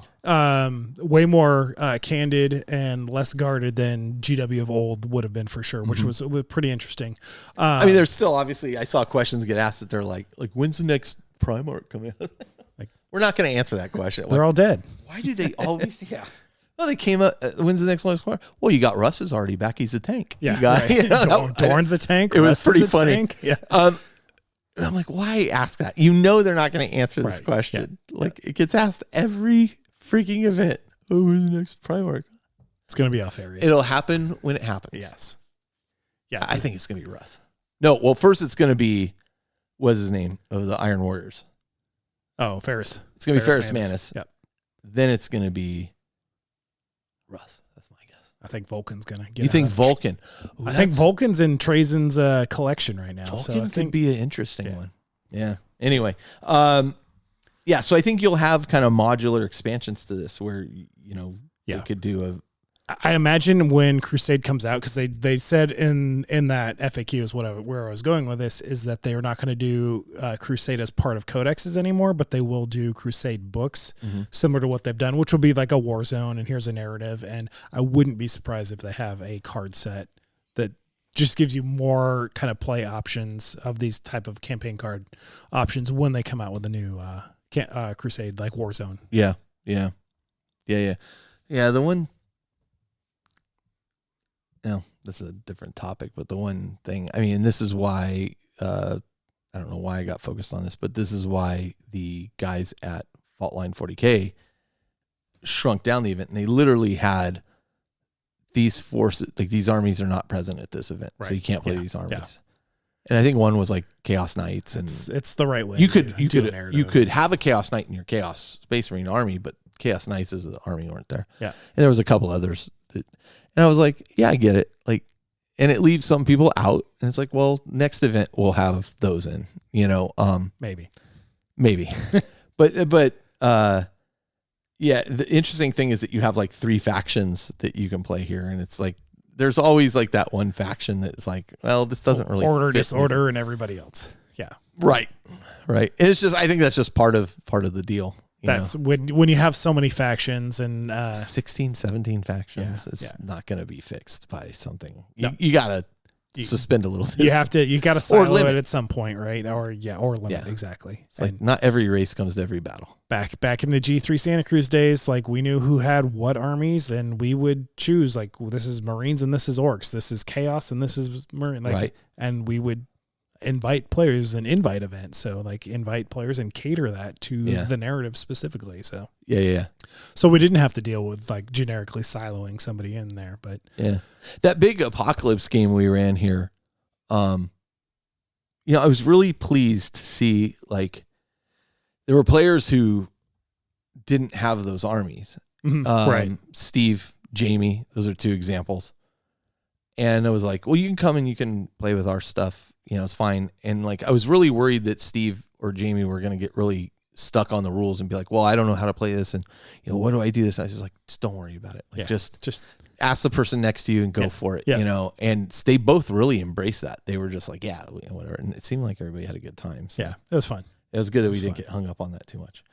Way more candid and less guarded than GW of old would have been for sure, which was pretty interesting. I mean, there's still obviously, I saw questions get asked that they're like when's the next Primarch coming out? Like, we're not going to answer that question. They're all dead. Why do they always? Yeah. No, they came up. When's the next one? Well, you got Russ is already back. He's a tank. Yeah, you got, Dorn's a tank. It was pretty funny. Tank. Yeah. And I'm like, why ask that? They're not going to answer this question. Yeah. Like it gets asked every freaking event. Oh, when's the next Primarch? It's going to be off areas. It'll happen when it happens. Yes. Yeah. I think it's going to be Russ. No, well, first it's going to be, what's his name of the Iron Warriors? Oh, Ferris. It's going to be Ferris Manus. Yep. Then it's going to be Russ. That's my guess. I think Vulcan's going to get. You think Vulcan? Ooh, I think Vulcan's in Trazen's collection right now. Vulcan could be an interesting one. Yeah. Anyway, so I think you'll have kind of modular expansions to this where, you could do I imagine when Crusade comes out, because they said in that FAQ is where I was going with this, is that they are not going to do Crusade as part of codexes anymore, but they will do Crusade books similar to what they've done, which will be like a war zone and here's a narrative. And I wouldn't be surprised if they have a card set that just gives you more kind of play options of these type of campaign card options when they come out with a new Crusade like Warzone. Yeah. The one. No, this is a different topic, but the one thing, I mean, this is why, I don't know why I got focused on this, but this is why the guys at Faultline 40K shrunk down the event, and they literally had these forces, like these armies are not present at this event, so you can't play these armies. Yeah. And I think one was like Chaos Knights, and it's the right way. You could have a Chaos Knight in your Chaos Space Marine army, but Chaos Knights as an army weren't there. Yeah, and there was a couple others. And I was like, yeah, I get it. Like, and it leaves some people out. And it's like, well, next event we'll have those in, maybe. but yeah, the interesting thing is that you have like 3 factions that you can play here. And it's like, there's always like that one faction that's like, well, this doesn't really order, fit disorder, and everybody else. Yeah. Right. And it's just, I think that's just part of the deal. That's when you have so many factions and 16, 17 factions, it's not going to be fixed by something. You got to suspend a little. You got to silo it at some point, right? Or limit, exactly. It's like not every race comes to every battle. Back in the G3 Santa Cruz days, like we knew who had what armies, and we would choose like, well, this is Marines and this is Orcs, this is Chaos and this is Marine, right? And we would invite players, an invite event, so like invite players and cater that to the narrative specifically. So so we didn't have to deal with like generically siloing somebody in there. But that big apocalypse game we ran here, I was really pleased to see like there were players who didn't have those armies. Right. Steve, Jamie, those are 2 examples. And I was like, well, you can come and you can play with our stuff. It's fine. And like, I was really worried that Steve or Jamie were going to get really stuck on the rules and be like, well, I don't know how to play this. And, what do I do this? I was just like, just don't worry about it. Like, just ask the person next to you and go for it, and they both really embraced that. They were just like, whatever. And it seemed like everybody had a good time. So it was fun. It was good that we didn't get hung up on that too much.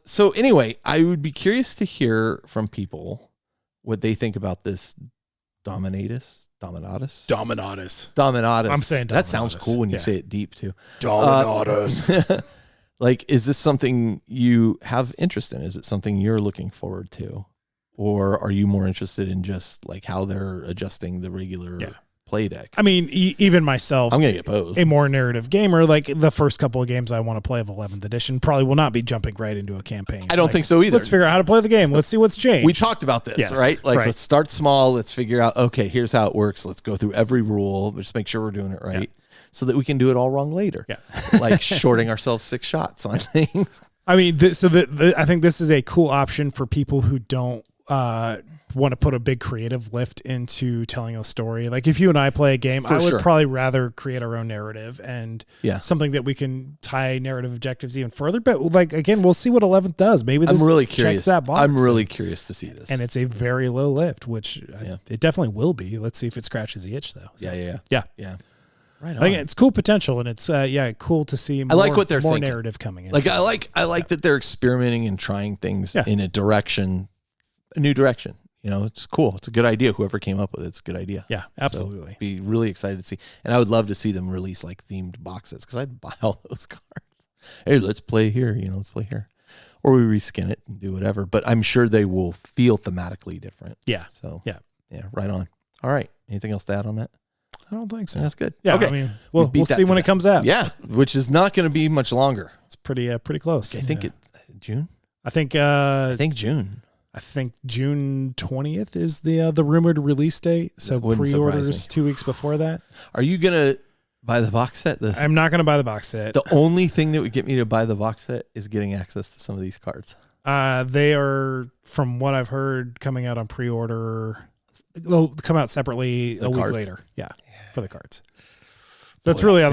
So anyway, I would be curious to hear from people what they think about this Dominatus. I'm saying Dominatus. That sounds cool when you say it deep too. Dominatus. Like, is this something you have interest in? Is it something you're looking forward to? Or are you more interested in just like how they're adjusting the regular play deck? I mean, even myself, I'm going to get both. A more narrative gamer, like the first couple of games I want to play of 11th edition probably will not be jumping right into a campaign. I don't think so either. Let's figure out how to play the game. Let's see what's changed. We talked about this, right? Like, let's start small. Let's figure out, okay, here's how it works. Let's go through every rule. Just make sure we're doing it right so that we can do it all wrong later. Yeah. Like shorting ourselves 6 shots on things. I mean, I think this is a cool option for people who don't want to put a big creative lift into telling a story. Like if you and I play a game, I would probably rather create our own narrative and something that we can tie narrative objectives even further. But like, again, we'll see what 11th does. Maybe this I'm really curious. Checks that box. I'm really curious to see this. And it's a very low lift, which it definitely will be. Let's see if it scratches the itch though. So, yeah. Right on. Like, it's cool potential, and it's cool to see more, I like what they're more thinking. narrative coming in. Like I like that they're experimenting and trying things in a new direction. It's cool. It's a good idea. Whoever came up with it's a good idea. Yeah, absolutely. So be really excited to see. And I would love to see them release like themed box sets because I'd buy all those cards. Hey, let's play here. Let's play here. Or we reskin it and do whatever. But I'm sure they will feel thematically different. Yeah. So yeah, right on. All right. Anything else to add on that? I don't think so. That's good. Yeah. Okay. I mean, we'll see when it comes out. Yeah. Which is not going to be much longer. It's pretty close. I think it's June. I think June. I think June 20th is the rumored release date. So pre-orders 2 weeks before that. Are you going to buy the box set? I'm not going to buy the box set. The only thing that would get me to buy the box set is getting access to some of these cards. They are, from what I've heard, coming out on pre-order. They'll come out separately a week later. Yeah, for the cards. That's really, I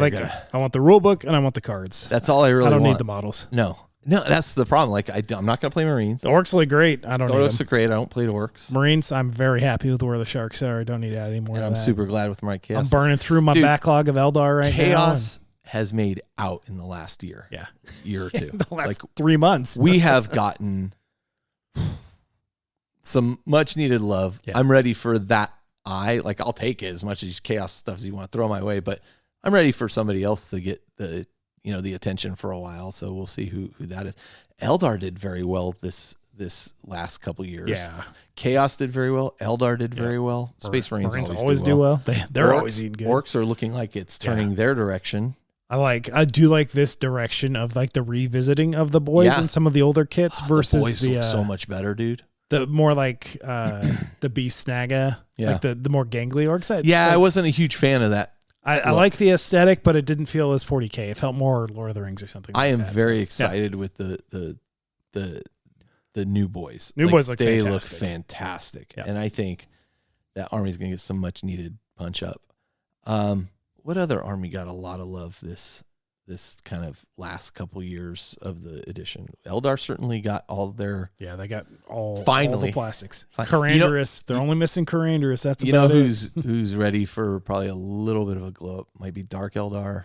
want the rule book and I want the cards. That's all I really want. I don't need the models. No. No, that's the problem. Like I'm not going to play Marines. The orcs look great. I don't The need orcs them. are great. I don't play the orcs. Marines, I'm very happy with where the sharks are. I don't need to add any more. And to I'm that. super glad with my chaos. I'm burning through my backlog of Eldar right now. Chaos has made out in the last year. Yeah. Year or two. The last 3 months. We have gotten some much needed love. Yeah. I'm ready for that. I'll take it as much as chaos stuff as you want to throw my way, but I'm ready for somebody else to get the attention for a while. So we'll see who that is. Eldar did very well this last couple years. Yeah. Chaos did very well. Eldar did very well. Space Marines always do well. They're always eating good. Orcs are looking like it's turning their direction. I do like this direction of like the revisiting of the boys and some of the older kits versus the boys look so much better, dude. The more like the Beast Snaga, like the more gangly orcs. I wasn't a huge fan of that. I like the aesthetic, but it didn't feel as 40K. It felt more Lord of the Rings or something. I am very excited with the new boys. New boys look they fantastic. look fantastic, and I think that army's gonna get some much needed punch up. What other army got a lot of love this kind of last couple years of the edition? Eldar certainly got all their they got all the plastics. Karandorus, they're only missing Karandorus. That's who's ready for probably a little bit of a glow up might be Dark Eldar.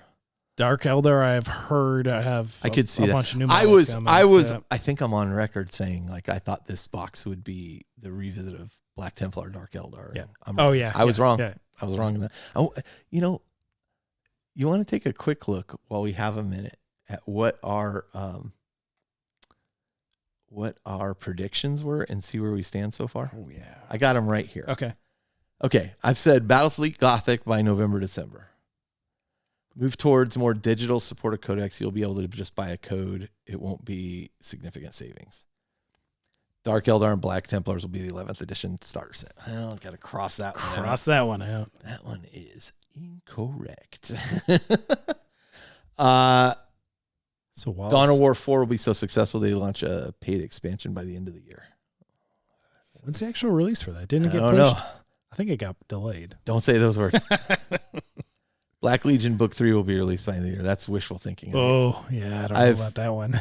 Dark Eldar, I've heard. I could see a that. bunch of new I think I'm on record saying like I thought this box would be the revisit of Black Templar Dark Eldar. Yeah. I was wrong. Yeah. I was wrong in that. You want to take a quick look while we have a minute at what our predictions were and see where we stand so far? Oh yeah. I got them right here. Okay. I've said Battlefleet Gothic by November, December. Move towards more digital supported codex. You'll be able to just buy a code. It won't be significant savings. Dark Eldar and Black Templars will be the 11th edition starter set. Well, got to cross that one out. Cross that one out. That one is incorrect. So Dawn of War 4 will be so successful they launch a paid expansion by the end of the year. When's the actual release for that? Didn't it get pushed? Know. I think it got delayed. Don't say those words. Black Legion Book 3 will be released by the end of the year. That's wishful thinking. Oh, yeah. I don't know about that one.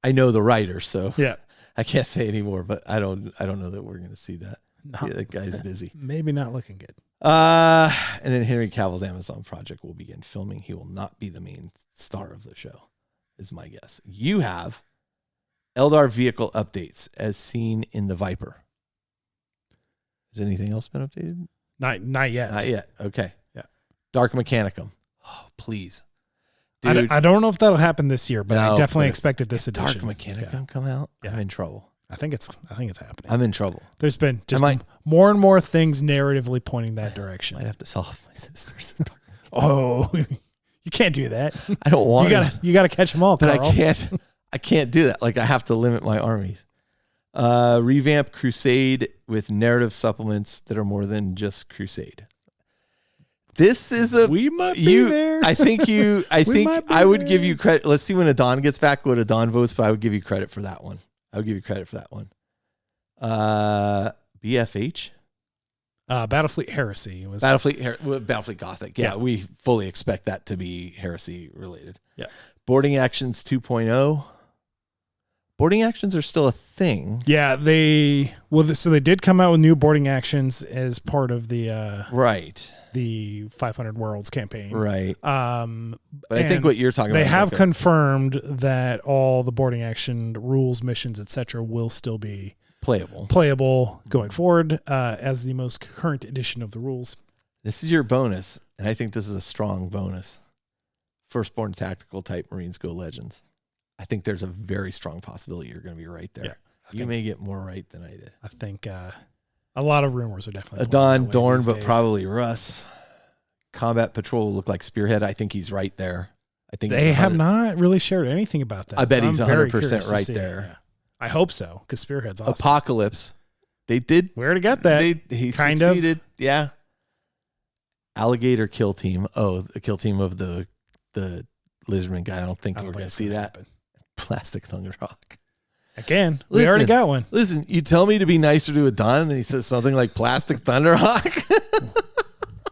I know the writer, so yeah, I can't say anymore, but I don't know that we're going to see that. That guy's busy. Maybe not looking good. And then Henry Cavill's Amazon project will begin filming. He will not be the main star of the show, is my guess. You have Eldar vehicle updates as seen in the Viper. Has anything else been updated? Not yet. Not yet. Okay. Yeah. Dark Mechanicum. Oh, please. Dude, I don't know if that'll happen this year, but I definitely expected this edition. Dark Mechanicum come out. Yeah. I'm in trouble. I think it's happening. I'm in trouble. There's been just more and more things narratively pointing that direction. Might have to sell off my sisters. Oh, you can't do that. I don't want you gotta catch them all. But Carl. I can't do that. Like I have to limit my armies. Revamp Crusade with narrative supplements that are more than just Crusade. This is we might be there. I think I would give you credit. Let's see when Adon gets back what Adon votes, but I would give you credit for that one. BFH? Battlefleet Heresy. Battlefleet Gothic. Yeah, we fully expect that to be Heresy related. Yeah. Boarding Actions 2.0. Boarding actions are still a thing. Yeah, so they did come out with new boarding actions as part of the the 500 Worlds campaign. Right. But I think what you're talking about, they have confirmed that all the boarding action rules, missions, etc., will still be playable going forward as the most current edition of the rules. This is your bonus, and I think this is a strong bonus. Firstborn Tactical Type Marines Go Legends. I think there's a very strong possibility you're going to be right there. Yeah, you may get more right than I did. I think a lot of rumors are definitely Adon, Dorn, but probably Russ. Combat Patrol will look like Spearhead. I think he's right there. I think they have not really shared anything about that. I bet he's 100% right there. Yeah. I hope so, because Spearhead's awesome. Apocalypse. They did. We already got that. He succeeded. Yeah. Alligator Kill Team. Oh, the kill team of the Lizardman guy. I don't think we're going to see that. Happen. Plastic Thunder Hawk. Again, we already got one. Listen, you tell me to be nicer to Adon, and he says something like Plastic Thunder Hawk.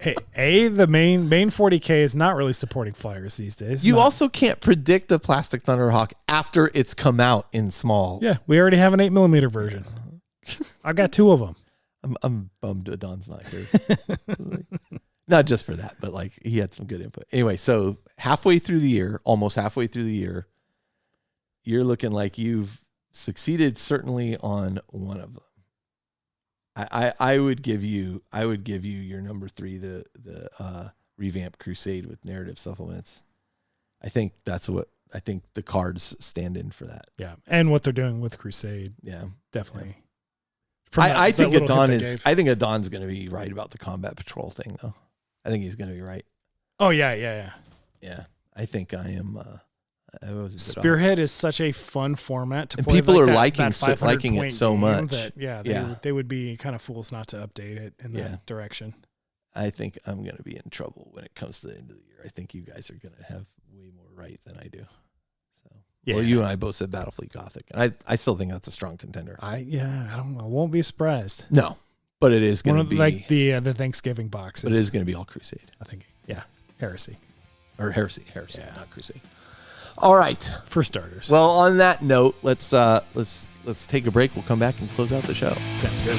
Hey, the main 40K is not really supporting flyers these days. You also can't predict a plastic Thunderhawk after it's come out in small. Yeah, we already have an 8mm version. I've got 2 of them. I'm bummed that Don's not here. Not just for that, but like he had some good input. Anyway, so almost halfway through the year, you're looking like you've succeeded certainly on one of them. I would give you your number 3, the Revamp Crusade with narrative supplements. I think the cards stand in for that. Yeah, and what they're doing with Crusade. Yeah, definitely. Yeah. I think Adon's going to be right about the combat patrol thing, though. I think he's going to be right. Oh yeah. I think I am. Spearhead is such a fun format to and play. People like are that liking it so much. That, they would be kind of fools not to update it in that direction. I think I'm going to be in trouble when it comes to the end of the year. I think you guys are going to have way more right than I do. So, well, you and I both said Battlefleet Gothic, and I still think that's a strong contender. I won't be surprised. No, but it is going to be like the Thanksgiving boxes. But it is going to be all Crusade. I think, Heresy, not Crusade. All right, for starters. Well, on that note, let's take a break. We'll come back and close out the show. Sounds good.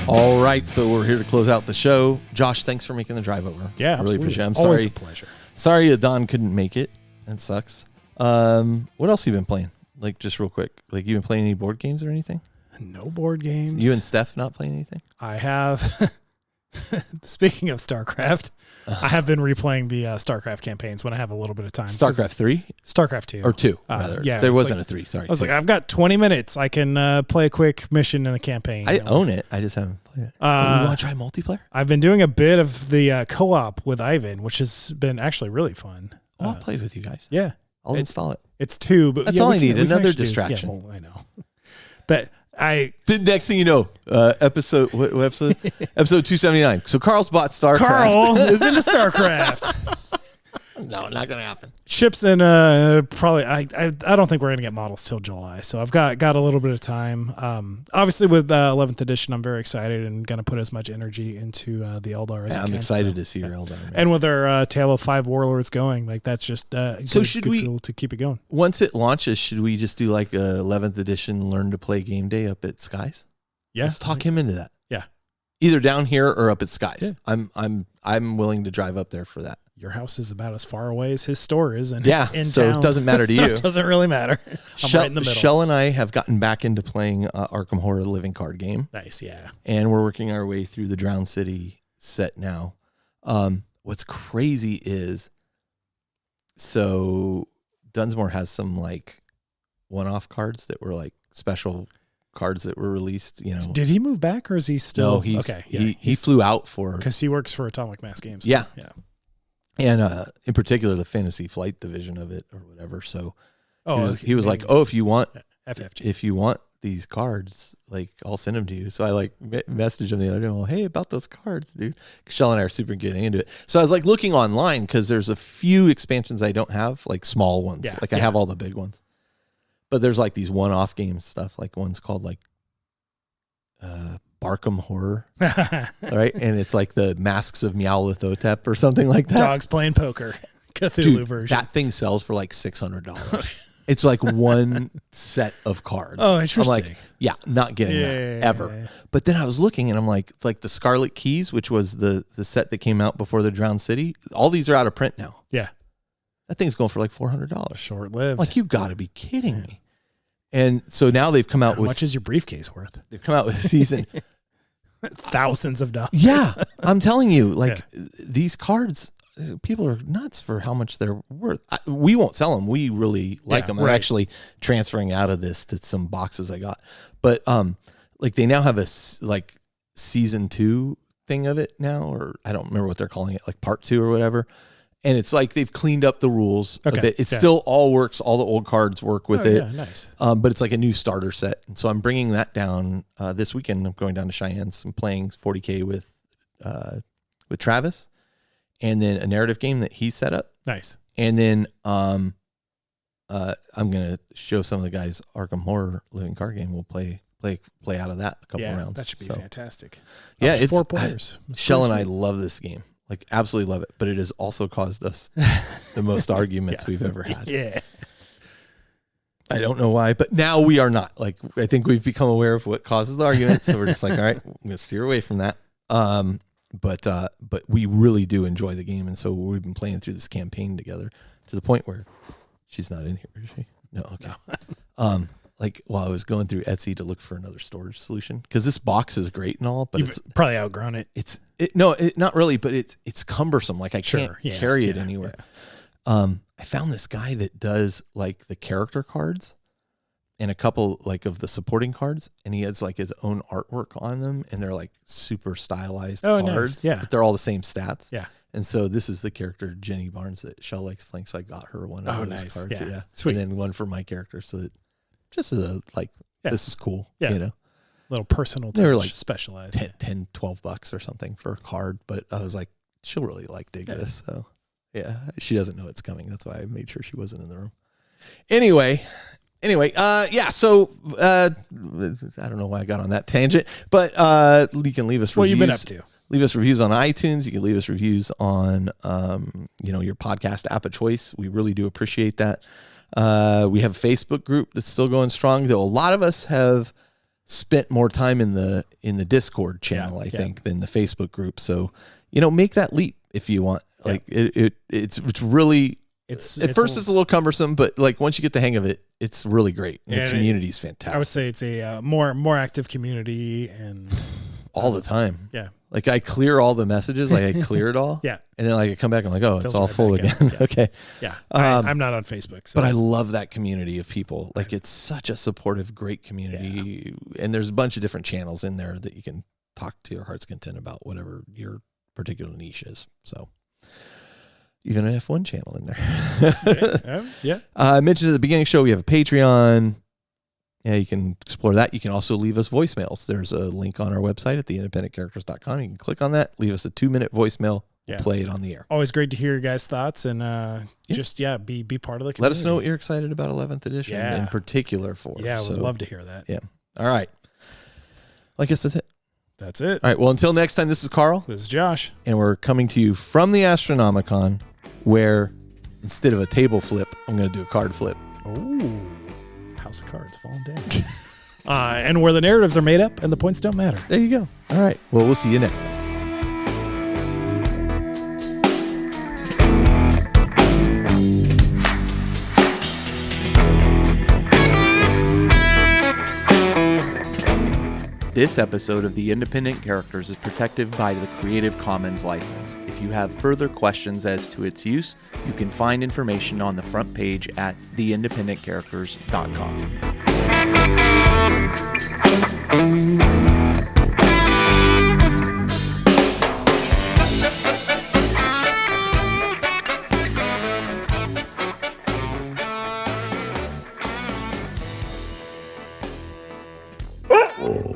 All right, so we're here to close out the show. Josh, thanks for making the drive over. Yeah, I really appreciate it. I'm Always sorry. a pleasure. Sorry Adon couldn't make it. That sucks. What else have you been playing? Like, just real quick. Like, you been playing any board games or anything? No board games. You and Steph not playing anything? I have. Speaking of StarCraft, I have been replaying the StarCraft campaigns when I have a little bit of time. StarCraft 3? StarCraft 2. Or 2, rather. Yeah. There wasn't a 3, sorry. I was like, I've got 20 minutes. I can play a quick mission in the campaign. I own it. I just haven't played it. You want to try multiplayer? I've been doing a bit of the co-op with Ivan, which has been actually really fun. I'll play with you guys. Yeah. I'll install it. It's 2, but that's all I need. Another distraction. Yeah, well, I know. But the next thing you know, episode what episode? Episode 279. So Carl's bought StarCraft. Carl is into StarCraft. No, not gonna happen. Ships in probably. I don't think we're gonna get models till July, so I've got a little bit of time. Obviously with 11th edition, I'm very excited and gonna put as much energy into the Eldar as I can. I'm excited to see your Eldar. Man. And with our Tale of 5 Warlords going, like that's just so should we fuel to keep it going? Once it launches, should we just do like a 11th edition learn to play game day up at Skies? Yeah, let's talk him into that. Yeah, either down here or up at Skies. Yeah. I'm willing to drive up there for that. Your house is about as far away as his store is, and yeah, it's in so town. it doesn't matter to you. It doesn't really matter. I'm right in the middle. Shell and I have gotten back into playing Arkham Horror Living Card Game. Nice, yeah. And we're working our way through the Drowned City set now. What's crazy is, so Dunsmore has some like one-off cards that were like special cards that were released. You know, did he move back or is he still? No, he's okay. Yeah, he flew out for because he works for Atomic Mass Games. Yeah, yeah. And in particular, the Fantasy Flight division of it or whatever. So he was like, "Oh, if you want FFG, if you want these cards, like I'll send them to you." So I like messaged him the other day. Well, hey, about those cards, dude. Shell and I are super getting into it. So I was like looking online because there's a few expansions I don't have, like small ones. Yeah, I have all the big ones, but there's like these one-off game stuff. Like one's called like Barkham Horror, right? And it's like the Masks of Meowlithotep or something like that. Dogs playing poker, Cthulhu version. That thing sells for like $600. It's like one set of cards. Oh, interesting. I'm like, yeah, not getting that ever. But then I was looking and I'm like the Scarlet Keys, which was the set that came out before the Drowned City. All these are out of print now. Yeah. That thing's going for like $400. Short-lived. Like, you got to be kidding me. And so now they've come out with... How much is your briefcase worth? They've come out with a season... Thousands of dollars. Yeah, I'm telling you, like these cards, people are nuts for how much they're worth. We won't sell them. We really like them. I'm actually transferring out of this to some boxes I got. But like they now have a like season 2 thing of it now, or I don't remember what they're calling it, like part 2 or whatever. And it's like they've cleaned up the rules a bit. It still all works. All the old cards work with it. Yeah, nice. But it's like a new starter set. And so I'm bringing that down this weekend. I'm going down to Cheyenne's. I'm playing 40K with Travis. And then a narrative game that he set up. Nice. And then I'm gonna show some of the guys Arkham Horror Living Card Game. We'll play out of that a couple rounds. That should be fantastic. Yeah, it's 4 players. Shell and I love this game. Like, absolutely love it. But it has also caused us the most arguments we've ever had. Yeah. I don't know why, but now we are not. Like, I think we've become aware of what causes the arguments, so we're just like, all right, I'm going to steer away from that. But we really do enjoy the game, and so we've been playing through this campaign together to the point where she's not in here, is she? No, okay. No. Like, while I was going through Etsy to look for another storage solution, because this box is great and all, but You've probably outgrown it. Not really, but it's cumbersome. Like, I can't carry it anywhere. Yeah. I found this guy that does like the character cards and a couple like of the supporting cards, and he has like his own artwork on them, and they're like super stylized cards. Nice. Yeah. But they're all the same stats. Yeah. And so this is the character Jenny Barnes that Shell likes playing, so I got her one of those cards. Yeah. Sweet. And then one for my character, so that just as a this is cool. Yeah. You know. Little personal touch. They were like specialized. $10, $12 or something for a card, but I was like, she'll really dig this. So yeah, she doesn't know it's coming. That's why I made sure she wasn't in the room. Anyway, yeah. So I don't know why I got on that tangent, but you can leave us reviews. What you've been up to? Leave us reviews on iTunes. You can leave us reviews on your podcast app of choice. We really do appreciate that. We have a Facebook group that's still going strong, though a lot of us have spent more time in the Discord channel, I think, than the Facebook group. So, make that leap if you want. Like it's really it's first it's a little cumbersome, but like once you get the hang of it, it's really great. And the community is fantastic. I would say it's a more active community and all the time. Yeah. Like I clear all the messages, like I clear it all. Yeah. And then like I come back, I'm like, oh, it's all full again. Yeah. Okay. Yeah. I'm not on Facebook. So. But I love that community of people. Like it's such a supportive, great community. Yeah. And there's a bunch of different channels in there that you can talk to your heart's content about whatever your particular niche is. So even an F1 channel in there. Yeah. I mentioned at the beginning of the show, we have a Patreon. Yeah, you can explore that. You can also leave us voicemails. There's a link on our website at theindependentcharacters.com. You can click on that, leave us a 2-minute voicemail, play it on the air. Always great to hear your guys' thoughts and just be part of the community. Let us know what you're excited about 11th edition in particular for. Yeah, we'd love to hear that. Yeah. All right. I guess that's it. That's it. All right. Well, until next time, this is Carl. This is Josh. And we're coming to you from the Astronomicon, where instead of a table flip, I'm going to do a card flip. Oh, House of Cards, falling down. And where the narratives are made up and the points don't matter. There you go. All right. Well, we'll see you next time. This episode of The Independent Characters is protected by the Creative Commons license. If you have further questions as to its use, you can find information on the front page at theindependentcharacters.com. Oh.